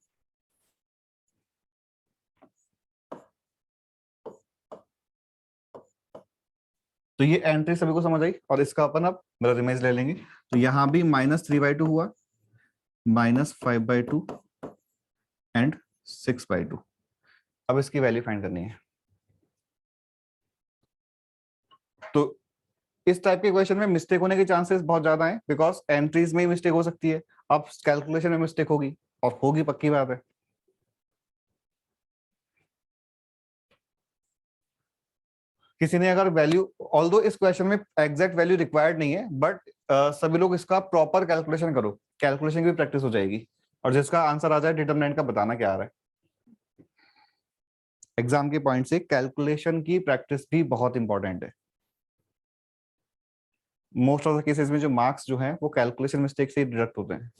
तो ये एंट्री सभी को समझ आई। और इसका अपन अब मिरर इमेज ले लेंगे, तो यहाँ भी -3/2 हुआ, -5/2 एंड 6/2। अब इसकी वैल्यू फाइंड करनी है। तो इस टाइप के क्वेश्चन में मिस्टेक होने के चांसेस बहुत ज्यादा हैं, बिकॉज एंट्रीज में ही मिस्टेक हो सकती है, अब कैलकुलेशन में मिस्टेक होगी, और होगी पक्की बात है। किसी ने अगर वैल्यू, ऑल्दो इस क्वेश्चन में एग्जैक्ट वैल्यू रिक्वायर्ड नहीं है, बट सभी लोग इसका प्रॉपर कैलकुलेशन करो, कैलकुलेशन की प्रैक्टिस हो जाएगी, और जिसका आंसर आ जाए डिटरमिनेंट का बताना क्या आ रहा है। एग्जाम के पॉइंट से कैलकुलेशन की प्रैक्टिस भी बहुत इंपॉर्टेंट है। मोस्ट ऑफ द केसेस में जो मार्क्स जो है वो कैलकुलेशन मिस्टेक से डिडक्ट होते हैं।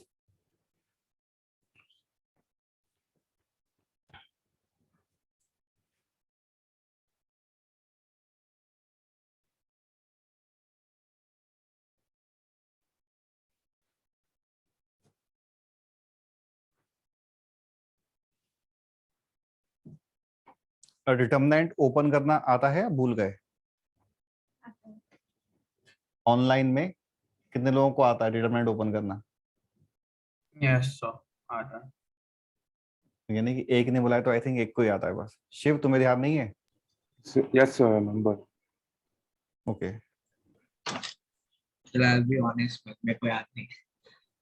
डिटरमिनेंट ओपन करना आता है या भूल गए? ऑनलाइन में कितने लोगों को आता है डिटरमिनेंट ओपन करना? यस सर, आता है। यानी कि एक ने बुलाया तो आई थिंक एक को ही आता है बस। शिव तुम्हें ध्यान नहीं है? Yes, sir, I remember. Okay. I'll be honest with मेरे को याद नहीं।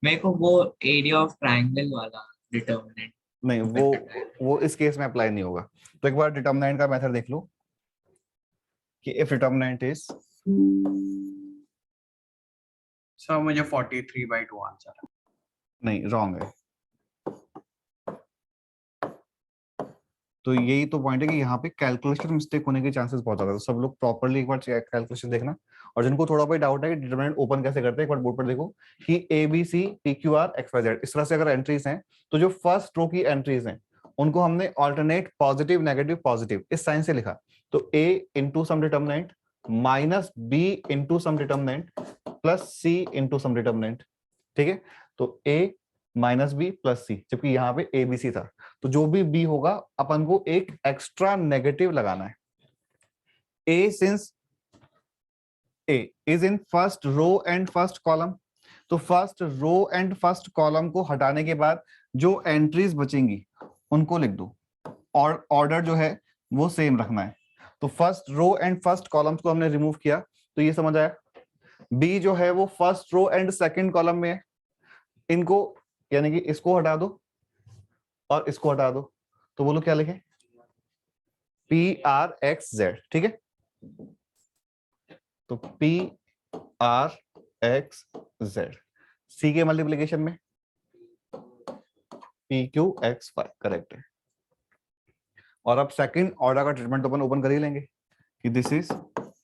मेरे को वो एरिया ऑफ ट्रायंगल वाला डिटरमिनेंट नहीं, वो इस केस में अप्लाई नहीं होगा। तो एक बार डिटरमिनेंट का मेथड देख लो कि इफ डिटरमिनेंट इज, सर मुझे 43/2 आंसर है। नहीं रॉन्ग है। तो यही तो पॉइंट है कि यहाँ पे कैलकुलेशन मिस्टेक होने के चांसेस बहुत ज्यादा है। तो सब लोग प्रॉपर्ली एक बार कैलकुलेशन देखना, और जिनको थोड़ा बहुत डाउट है कि डिटरमिनेंट ओपन कैसे करते हैं, एक बार बोर्ड पर देखो कि A B C P Q R X Y Z, इस तरह से अगर एंट्रीज हैं, तो जो फर्स्ट रो की एंट्रीज हैं उनको हमने ऑल्टरनेट पॉजिटिव नेगेटिव पॉजिटिव इस साइन से लिखा। तो ए into sum determinant minus B into sum determinant plus सी इंटू सम डिटरमिनेंट। ठीक है, तो ए माइनस बी प्लस सी, जबकि यहाँ पे ए बी सी था, तो जो भी बी होगा अपन को एक एक्स्ट्रा नेगेटिव लगाना है। A since a is in first row and first column, तो first row and first column को हटाने के बाद जो एंट्रीज बचेंगी उनको लिख दो, और ऑर्डर जो है वो सेम रखना है। तो first row and first columns को हमने रिमूव किया, तो ये समझ आया। बी जो है वो first row and second column में है, इनको यानी कि इसको हटा दो और इसको हटा दो, तो बोलो क्या लिखे? P R X Z. ठीक है, तो P R X Z, C के मल्टीप्लीकेशन में P Q X Y, correct है। और अब सेकंड ऑर्डर का ट्रीटमेंट अपन ओपन कर ही लेंगे कि this is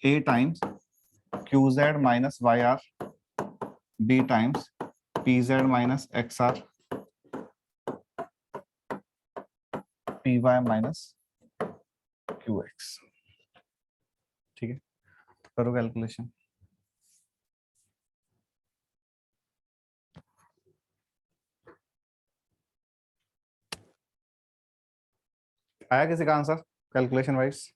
A times Q Z minus Y R, B times P Z minus X R, P Y minus Q X. ठीक है, करो कैलकुलेशन। आया किसी का आंसर कैलकुलेशन वाइज?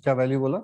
क्या वैल्यू बोला?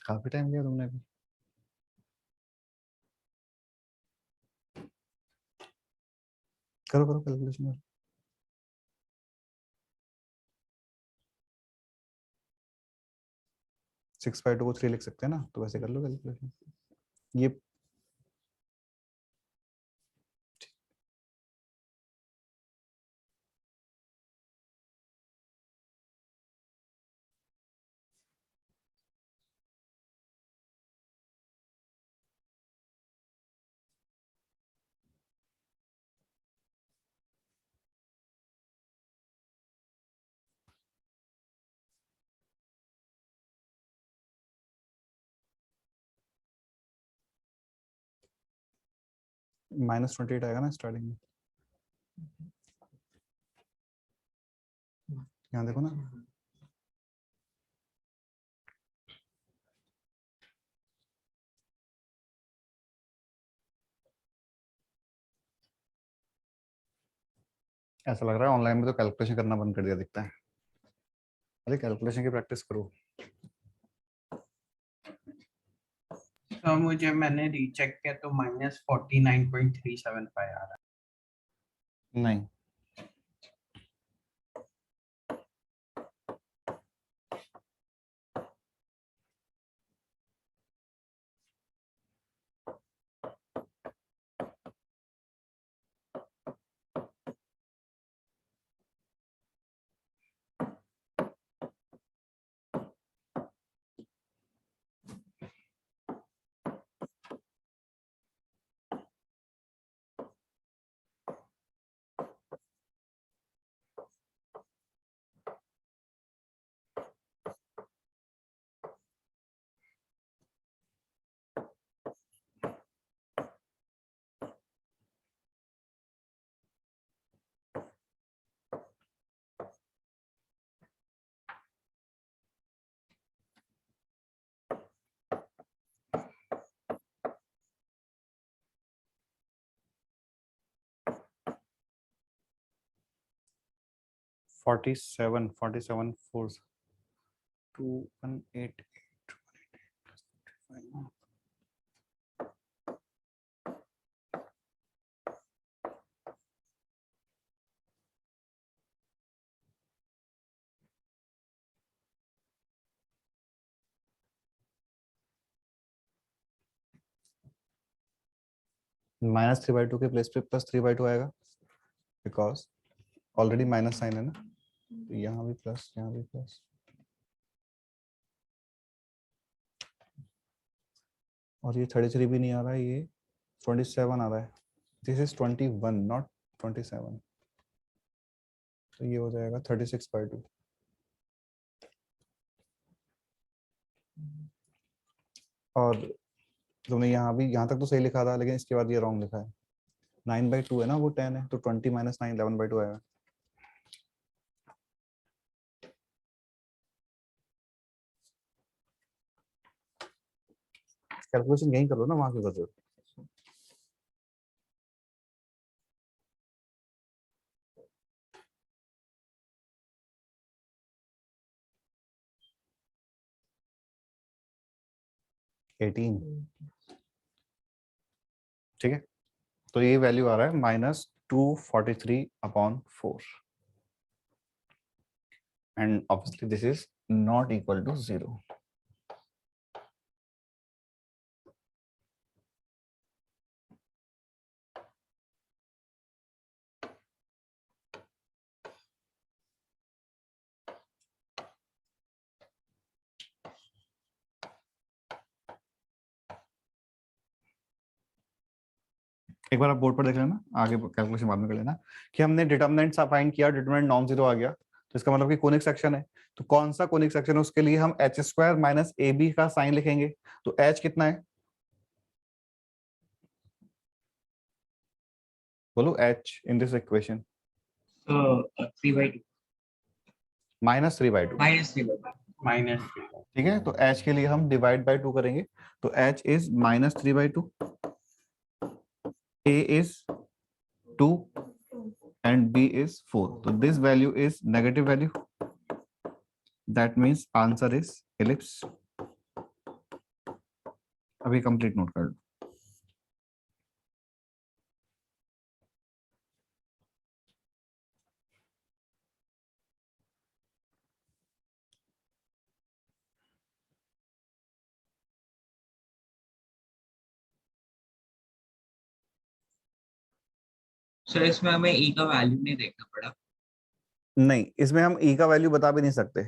काफी टाइम लिया तुमने भी। करो करो कैलकुलेशन। 6/2 को 3 लिख सकते हैं ना, तो वैसे कर लो कैलकुलेशन। ये -28 आएगा ना स्टार्टिंग में। यहाँ देखो ना, ऐसा लग रहा है ऑनलाइन में तो कैलकुलेशन करना बंद कर दिया दिखता है। अरे कैलकुलेशन की प्रैक्टिस करो। तो मुझे मैंने रीचेक किया तो -49.375 आ रहा है। नहीं, फोर्टी सेवन 4 2188 -3/2 के प्लेस पे +3/2 आएगा, बिकॉज ऑलरेडी माइनस साइन है ना, तो यहाँ भी प्लस, यहाँ भी प्लस। और ये 33 भी नहीं आ रहा है, ये 27 आ रहा है। दिस इज 21 नॉट 27, तो ये हो जाएगा 36/2। और तुमने यहाँ भी, यहाँ तक तो सही लिखा था, लेकिन इसके बाद ये रॉन्ग लिखा है। 9/2 है ना, वो 10 है, तो 20 - 9 11/2 आएगा। कैलकुलेशन यहीं कर लो ना, वहां की वजह। एटीन, ठीक है। तो ये वैल्यू आ रहा है -243/4, and obviously this is not equal to 0। एक बार आप बोर्ड पर देख लेना, आगे कैलकुलेशन बाद में कर लेना। कि हमने डिटरमिनेंट फाइंड किया, डिटरमिनेंट नॉन जीरो आ गया, तो इसका मतलब कि कोनिक सेक्शन है। तो कौन सा कोनिक सेक्शन है, उसके लिए हम H square minus A B का साइन लिखेंगे। तो एच कितना है, बोलो H in this equation. So 3/2 -3/2। -3/2 -3 ठीक है, तो h के लिए हम डिवाइड बाय 2 करेंगे। तो h is -3/2, a is 2 and b is 4. तो this value is negative value. That means answer is ellipse. अभी कंप्लीट नोट कर लो। सर इसमें हमें e का वैल्यू नहीं देखना पड़ा। नहीं, इसमें हम e का वैल्यू बता भी नहीं सकते,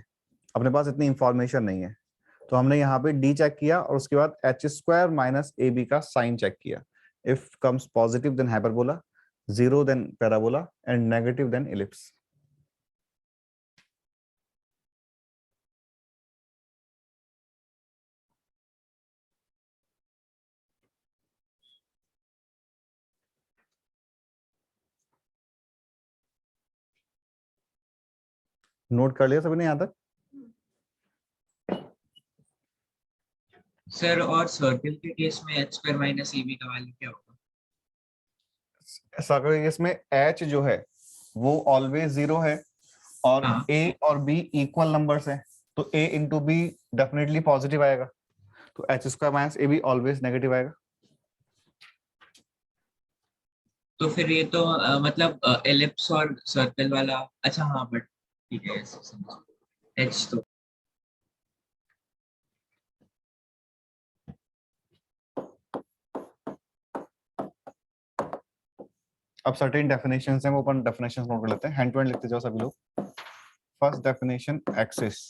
अपने पास इतनी इंफॉर्मेशन नहीं है। तो हमने यहाँ पे d चेक किया और उसके बाद H square minus A B का साइन चेक किया। If comes positive then hyperbola, zero then parabola and negative then ellipse. Note कर लिया सभी ने यहाँ तक? सर और सर्किल के केस में h स्क्वायर माइनस ab का वैल्यू क्या होगा? सर्कल केस में h जो है वो ऑलवेज जीरो है और हाँ। a और b इक्वल नंबर्स हैं, तो a into be definitely positive आएगा, तो H square minus A be always negative आएगा। तो फिर ये तो मतलब एलिप्स और सर्कल वाला, अच्छा हाँ बट ठीक है समझ h तो अब सर्टेन डेफिनेशंस हैं, वो अपन डेफिनेशंस नोट कर लेते हैं। हैंड टू हैंड लिखते जाओ सभी लोग। फर्स्ट डेफिनेशन एक्सिस,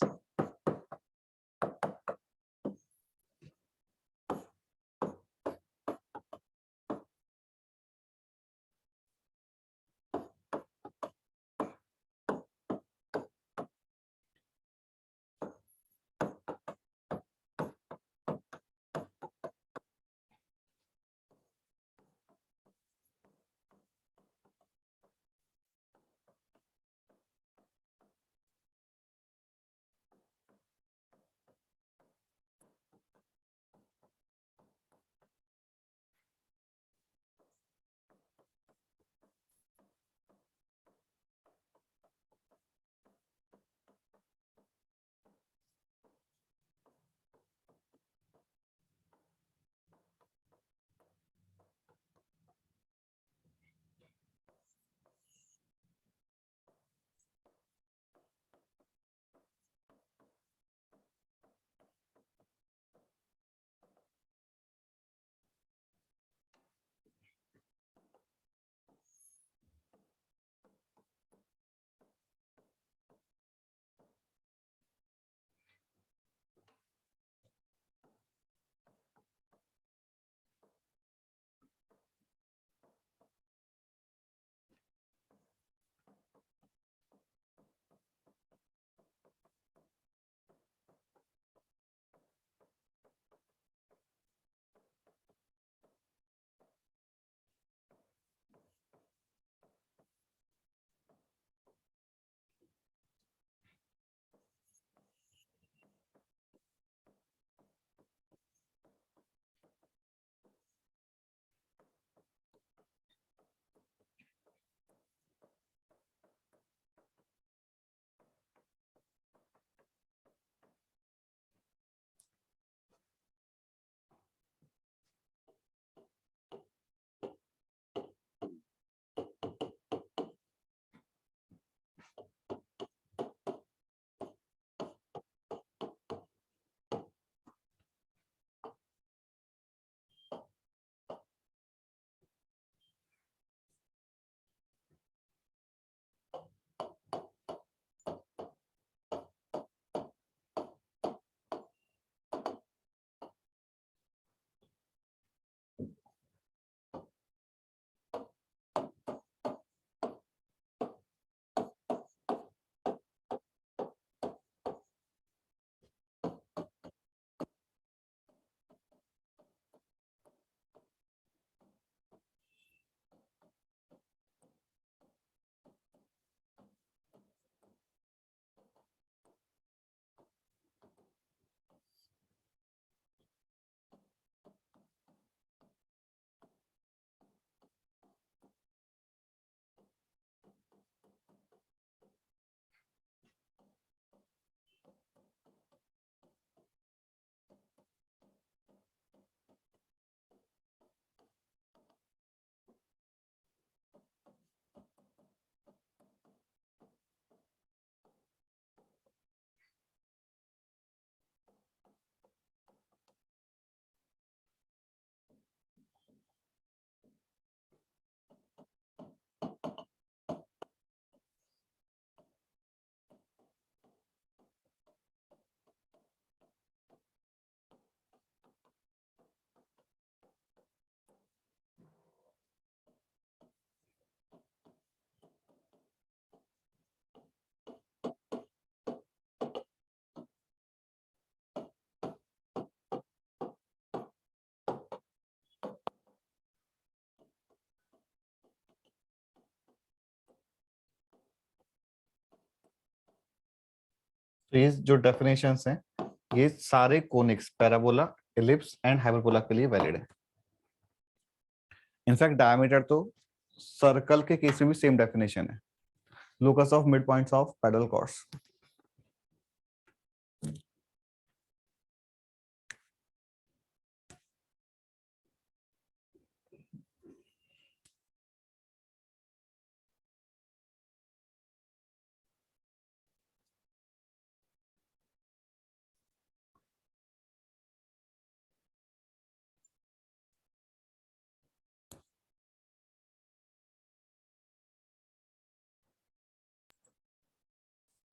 तो ये जो डेफिनेशंस हैं ये सारे conics, parabola, ellipse and hyperbola के लिए वैलिड है। इनफैक्ट डायमीटर तो सर्कल के केस में भी सेम डेफिनेशन है, locus of mid points of parallel chords.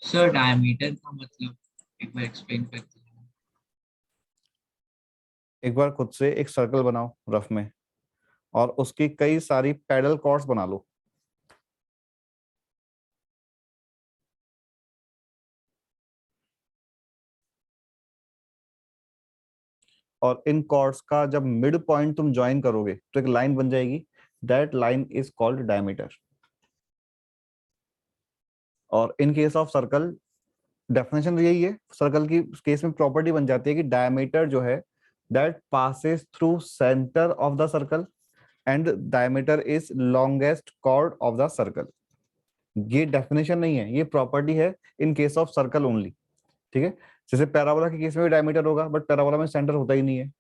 Sir diameter का मतलब एक बार एक्सप्लेन करते हैं। एक बार खुद से एक सर्कल बनाओ रफ में और उसकी कई सारी पैरेलल कॉर्ड्स बना लो। और इन कॉर्ड्स का जब मिड पॉइंट तुम ज्वाइन करोगे तो एक लाइन बन जाएगी, that line is called diameter. और in case of circle definition यही है, सर्कल की केस में प्रॉपर्टी बन जाती है कि डायमीटर जो है that passes through centre of the circle and diameter is longest chord of the circle. ये डेफिनेशन नहीं है, ये प्रॉपर्टी है इन केस ऑफ सर्कल ओनली। ठीक है, जैसे पैराबोला के केस में भी डायमीटर होगा, बट पैराबोला में सेंटर होता ही नहीं है,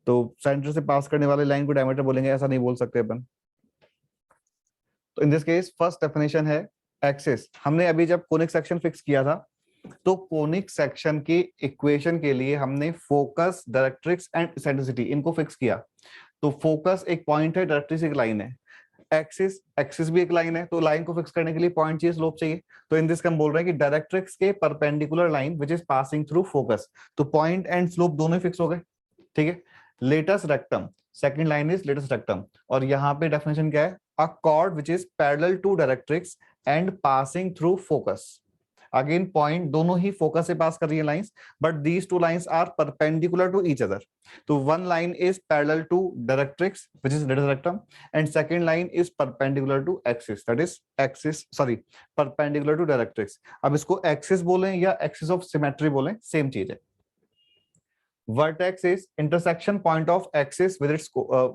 तो सेंटर से पास करने वाले लाइन को डायमीटर बोलेंगे, ऐसा नहीं बोल सकते अपन। तो in this case first definition है एक्सिस। हमने अभी जब कोनिक सेक्शन फिक्स किया था तो कोनिक सेक्शन की इक्वेशन के लिए हमने फोकस, डायरेक्ट्रिक्स एंड एसेंट्रिसिटी इनको फिक्स किया। तो फोकस एक पॉइंट है, डायरेक्ट्रिक्स एक लाइन है, एक्सिस, एक्सिस भी एक लाइन है, तो लाइन को फिक्स करने के लिए पॉइंट चाहिए, स्लोप चाहिए। तो इन दिस हम बोल रहे हैं कि डायरेक्ट्रिक्स के perpendicular line which is passing through focus, तो पॉइंट एंड स्लोप दोनों फिक्स हो गए। ठीक है, latus rectum, second line is latus rectum. और यहाँ पे डेफिनेशन क्या है, a chord which is parallel to directrix and passing through focus. Again point दोनों ही फोकस से पास कर रही है lines, but these two lines are perpendicular to each other. तो one line is parallel to directrix which is latus rectum and second line is perpendicular to axis, that is axis, sorry, perpendicular to directrix. अब इसको axis बोलें या axis of symmetry बोलें, same चीज है। Vertex is intersection point of axis with its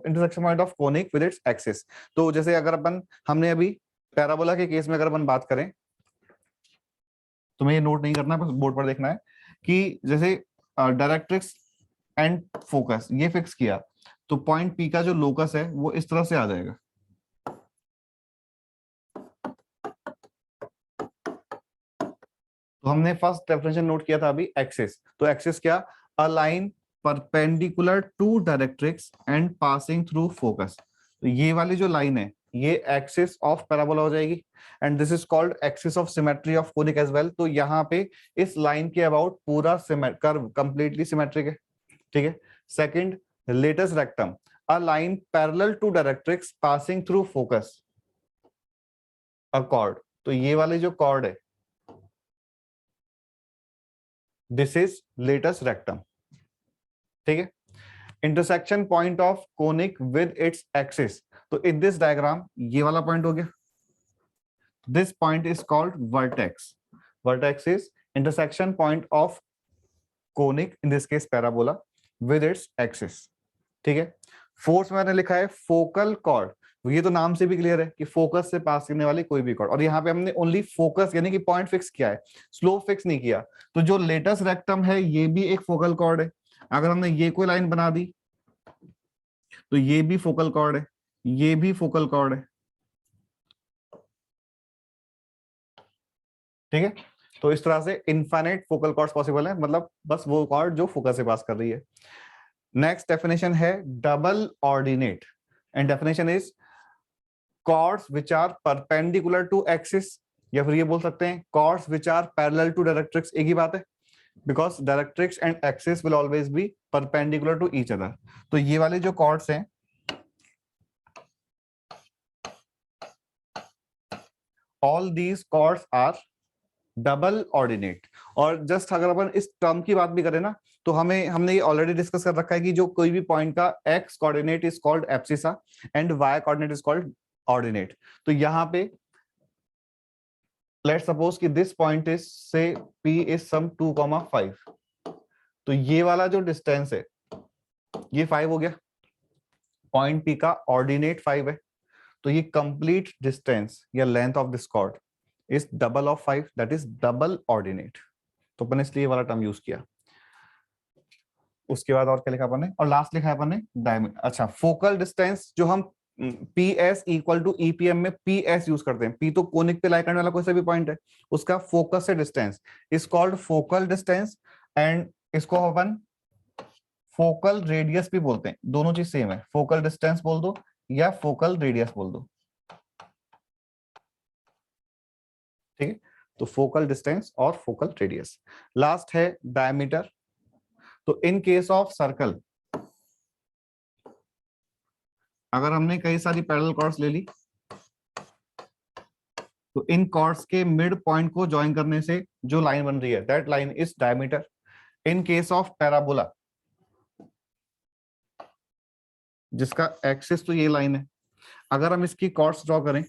intersection point of conic with its axis। तो जैसे अगर अपन, हमने अभी पैराबोला के केस में अगर अपन बात करें, तुम्हें ये नोट नहीं करना, बस बोर्ड पर देखना है कि जैसे डायरेक्ट्रिक्स एंड फोकस ये फिक्स किया, तो पॉइंट पी का जो लोकस है वो इस तरह से आ जाएगा। तो हमने फर्स्ट डेफिनेशन नोट किया था अभी एक्सिस, तो एक्सिस क्या, a line perpendicular to directrix and passing through focus. तो ये वाली जो लाइन है ये एक्सिस ऑफ पैराबोला हो जाएगी and this is called axis of symmetry of conic as well. तो यहाँ पे इस लाइन के अबाउट पूरा कर्व कंप्लीटली सिमेट्रिक है। ठीक है, second latus rectum, a line parallel to directrix passing through focus, a chord. तो ये वाली जो कॉर्ड है दिस इज लेटस रेक्टम। ठीक है, intersection point of conic with its axis. तो इन दिस डायग्राम ये वाला पॉइंट हो गया, this point is called vertex. Vertex is intersection point of conic, in this case parabola, with its axis. ठीक है, fourth में मैंने लिखा है फोकल कॉर्ड। ये तो नाम से भी क्लियर है कि फोकस से पास करने वाली कोई भी कॉर्ड, और यहाँ पे हमने ओनली फोकस यानी कि पॉइंट फिक्स किया है, स्लोप फिक्स नहीं किया। तो जो लेटस रेक्टम है ये भी एक फोकल कॉर्ड है। अगर हमने ये कोई लाइन बना दी तो ये भी फोकल कॉर्ड है, ये भी फोकल कॉर्ड है। ठीक है, तो इस तरह से इनफाइनाइट फोकल कॉर्ड्स पॉसिबल है, मतलब बस वो कॉर्ड जो फोकस से पास कर रही है। नेक्स्ट डेफिनेशन है double ordinate and definition is chords which are perpendicular to axis, या फिर ये बोल सकते हैं chords which are parallel to directrix, एक ही बात है, because directrix and axis will always be perpendicular to each other. तो ये वाले जो कॉर्ड्स हैं all these chords are double ordinate. और जस्ट अगर अपन इस टर्म की बात भी करें ना, तो हमने ये ऑलरेडी डिस्कस कर रखा है कि जो कोई भी पॉइंट का X coordinate is called abscissa and Y coordinate is called ordinate. तो यहाँ पे लेट सपोज कि this point is say P is some 2,5, तो ये वाला जो डिस्टेंस है ये 5 हो गया, पॉइंट P का ऑर्डिनेट 5 है, तो ये कंप्लीट डिस्टेंस या length of this chord is double of 5, that is double ordinate. तो अपन ने इसलिए ये वाला टर्म यूज किया। उसके बाद और क्या लिखा अपन ने, और लास्ट लिखा है अपन ने डायमीटर। अच्छा, फोकल डिस्टेंस जो हम PS इक्वल टू EPM में PS यूज करते हैं, P तो कोनिक पे लाई करने वाला कोई सा भी पॉइंट है, उसका फोकस से distance is called focal distance, and इसको अपन फोकल रेडियस भी बोलते हैं। दोनों चीज सेम है, फोकल डिस्टेंस बोल दो या फोकल रेडियस बोल दो, ठीक है। तो फोकल डिस्टेंस और फोकल रेडियस। लास्ट है डायमीटर। तो इन केस ऑफ सर्कल, अगर हमने कई सारी पैरेलल कॉर्ड्स ले ली तो इन कॉर्ड्स के मिड पॉइंट को ज्वाइन करने से जो लाइन बन रही है that line is diameter. In case of parabola, जिसका एक्सिस तो ये लाइन है, अगर हम इसकी कॉर्ड्स ड्रॉ करें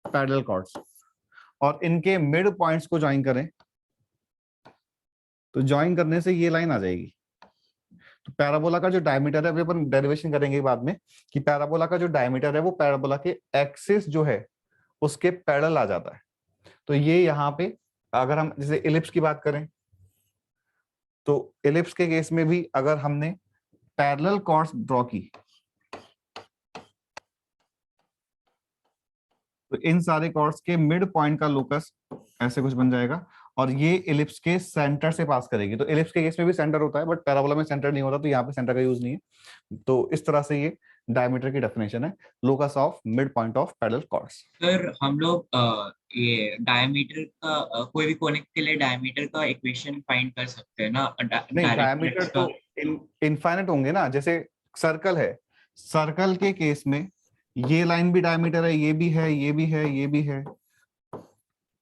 पैरेलल कॉर्ड्स और इनके मिड पॉइंट्स को ज्वाइन करें, तो ज्वाइन करने से ये लाइन आ जाएगी। तो पैराबोला का जो डायमीटर है, अभी अपन डेरिवेशन करेंगे बाद में, कि पैराबोला का जो डायमीटर है वो पैराबोला के एक्सिस जो है उसके पैरेलल आ जाता है। तो ये यहाँ पे अगर हम जैसे इलिप्स की बात करें, तो इलिप्स के केस में भी अगर हमने पैरेलल कॉर्ड्स ड्रॉ की तो इन सारे कॉर्ड्स के मिड पॉइंट का लोकस ऐसे कुछ बन जाएगा, और ये इलिप्स के सेंटर से पास करेगी। तो इलिप्स के केस में भी सेंटर होता है, बट पैराबोला में सेंटर नहीं होता, तो यहाँ पे सेंटर का यूज नहीं है। तो इस तरह से ये डायमीटर की डेफिनेशन है, locus of mid point of parallel chords. Sir हम लोग ये डायमीटर का कोई भी कोनिक के लिए डायमीटर का इक्वेशन फाइंड कर सकते हैं ना? नहीं, डायमीटर तो इनफाइनाइट होंगे ना। जैसे सर्कल है, सर्कल के केस में ये लाइन भी डायमीटर है, ये भी है, ये भी है, ये भी है,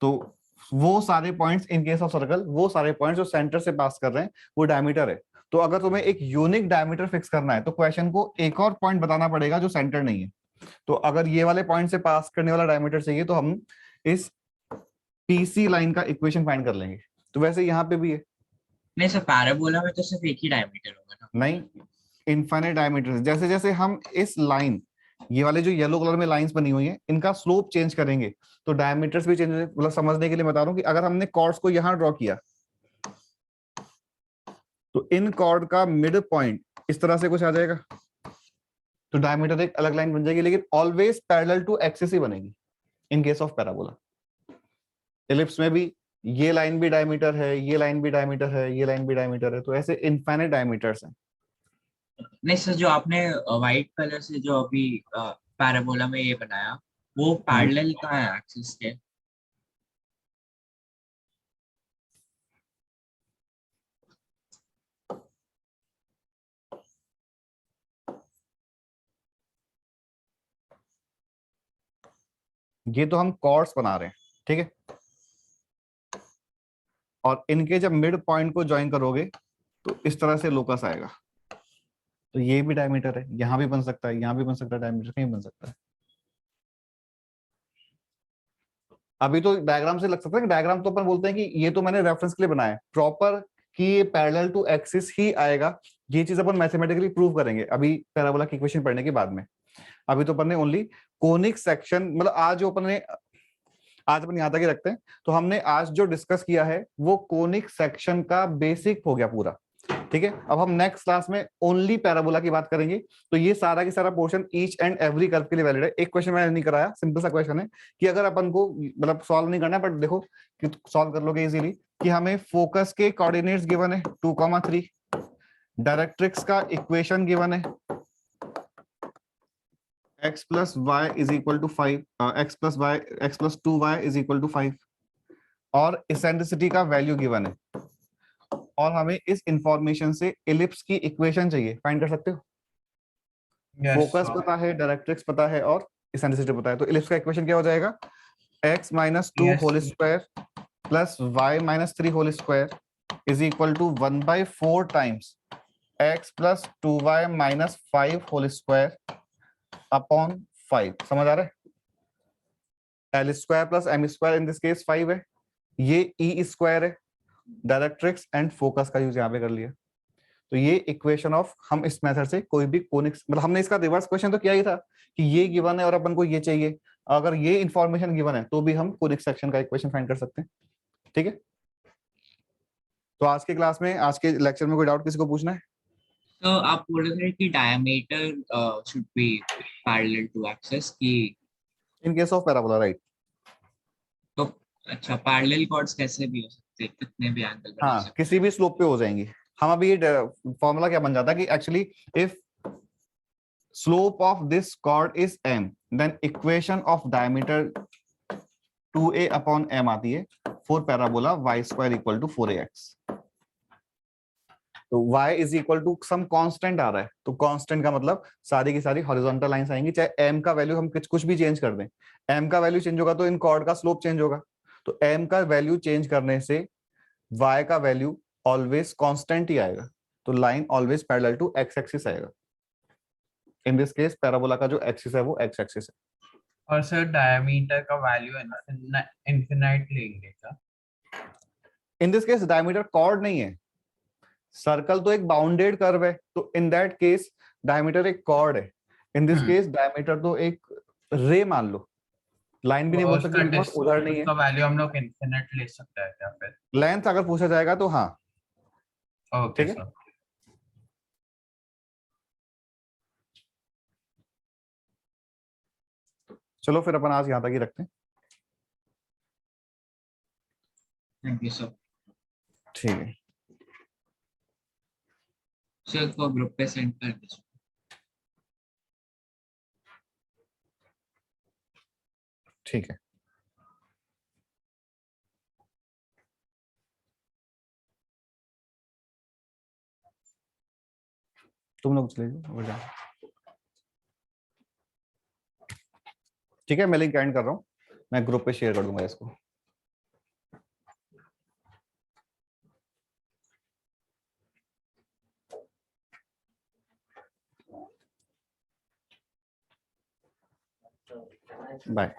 तो वो सारे points in case of circle, वो सारे पॉइंट्स जो सेंटर से पास कर रहे हैं वो डायमीटर है। तो अगर तुम्हें एक यूनिक डायमीटर फिक्स करना है तो क्वेश्चन को एक और पॉइंट बताना पड़ेगा जो सेंटर नहीं है। तो अगर ये वाले पॉइंट से पास करने वाला डायमीटर चाहिए तो हम इस PC लाइन का इक्वेशन फाइंड कर लेंगे। तो वैसे यहाँ पे भी है। नहीं सर, पैराबोला में तो सिर्फ एक ही डायमीटर होगा ना? नहीं, इनफाइनाइट डायमीटर। जैसे जैसे हम इस लाइन, ये वाले जो येलो कलर में लाइंस बनी हुई हैं, इनका स्लोप चेंज करेंगे तो डायमीटर्स भी चेंज हो। मतलब समझने के लिए बता रहा हूँ कि अगर हमने कॉर्ड्स को यहां ड्रॉ किया तो इन कॉर्ड का मिड पॉइंट इस तरह से कुछ आ जाएगा, तो डायमीटर एक अलग लाइन बन जाएगी, लेकिन ऑलवेज पैरेलल टू एक्सिस ही बनेगी इन केस ऑफ पैराबोला। इलिप्स में भी ये लाइन भी डायमीटर है, ये लाइन भी डायमीटर है, ये लाइन भी डायमीटर है, तो ऐसे इनफाइनाइट डायमीटर्स हैं। नहीं सर, जो आपने व्हाइट कलर से जो अभी पैराबोला में ये बनाया, वो पैरेलल कहाँ है एक्सिस के? ये तो हम कॉर्ड्स बना रहे हैं, ठीक है, और इनके जब मिड पॉइंट को ज्वाइन करोगे तो इस तरह से लोकस आएगा। तो ये भी डायमीटर है, यहां भी बन सकता है, यहां भी बन सकता है, डायमीटर कहीं बन सकता है। अभी तो डायग्राम से लग सकता है कि डायग्राम तो अपन बोलते हैं कि ये तो मैंने रेफरेंस के लिए बनाया है, प्रॉपर कि ये पैरेलल टू एक्सिस ही आएगा, ये चीज अपन मैथमेटिकली प्रूव करेंगे अभी पैराबोला की इक्वेशन पढ़ने के बाद में। अभी तो अपन ने ओनली कोनिक सेक्शन, मतलब आज अपन यहाँ तक ही रखते हैं। तो हमने आज जो डिस्कस किया है वो कोनिक सेक्शन का बेसिक हो गया पूरा, ठीक है। अब हम नेक्स्ट क्लास में ओनली पैराबोला की बात करेंगे। तो ये सारा की सारा portion each and every curve के लिए वैलिड है। एक क्वेश्चन मैंने नहीं कराया, सिंपल सा क्वेश्चन है कि अगर अपन को मतलब सॉल्व नहीं करना है, बट देखो कि सॉल्व कर लोगे इजीली, कि हमें फोकस के कोऑर्डिनेट्स गिवन है 2,3, डायरेक्ट्रिक्स का इक्वेशन गिवन है x plus y is equal to 5, x plus 2y is equal to 5, और इसेंट्रिसिटी का वैल्यू गिवन है, और हमें इस इंफॉर्मेशन से इलिप्स की इक्वेशन चाहिए। फाइंड कर सकते हो? फोकस पता है, डायरेक्ट्रिक्स पता है, और इसेंट्रिसिटी पता है। तो इलिप्स का इक्वेशन क्या हो जाएगा? x minus 2 whole square plus y minus 3 whole square is equal to 1/4 times x plus 2y minus 5 whole square upon 5। समझ आ रहा है? L square plus M square in this case 5 है, ये ई स्क्वायर है, डायरेक्ट्रिक्स एंड फोकस का use यहाँ पे कर लिया। तो ये इक्वेशन ऑफ, हम इस मेथड से कोई भी कोनिक, मतलब हमने इसका रिवर्स क्वेश्चन तो किया ही था कि ये गिवन है और अपन को ये चाहिए, अगर ये इंफॉर्मेशन गिवन है तो भी हम कोनिक सेक्शन का इक्वेशन फाइंड कर सकते हैं। ठीक है, तो आज के क्लास में, आज के लेक्चर में कोई डाउट किसी को पूछना है? तो आप बोल रहे थे कि diameter should be parallel to axis की, in case of parabola, right? तो अच्छा पैरेलल कॉर्ड्स कैसे भी हो सकते हैं, कितने भी एंगल बना हाँ, सकते किसी भी स्लोप पे हो जाएंगी। हम अभी ये फॉर्मूला क्या बन जाता है कि actually if slope of this chord is m, then equation of diameter 2a upon m आती है for parabola y square equal to 4ax। तो y is equal to some constant आ रहा है, तो कांस्टेंट का मतलब सारी की सारी हॉरिजॉन्टल लाइंस आएंगी, चाहे m का वैल्यू हम कुछ भी चेंज कर दें, m का वैल्यू चेंज होगा तो इन कॉर्ड का स्लोप चेंज होगा। तो m का वैल्यू चेंज करने से y का वैल्यू ऑलवेज कांस्टेंट ही आएगा, तो line always parallel to x axis आएगा। इन दिस केस पैराबोला का जो एक्सिस है वो x एक्सिस है। और सर डायमीटर का वैल्यू इनफिनाइट लेंगे क्या? In this case diameter chord नहीं है, सर्कल तो एक बाउंडेड कर्व है, तो इन दैट केस डायमीटर एक कॉर्ड है। इन दिस केस डायमीटर तो एक रे मान लो, लाइन भी नहीं बोल सकते बिकॉज़ उधर नहीं है। उसका वैल्यू हम लोग इनफिनिट ले सकते हैं क्या फिर? लेंथ अगर पूछा जाएगा तो हाँ, ओके ठीक है। सर। चलो फिर अपन आज यहाँ तक ही रखते हैं। Thank you sir. ठीक है, सर को ग्रुप पे सेंड कर दीजिए। ठीक है। तुम लोग चले जाओ। ठीक है, मैं लिंक एंड कर रहा हूँ, मैं ग्रुप पे शेयर कर दूंगा इसको। बाय।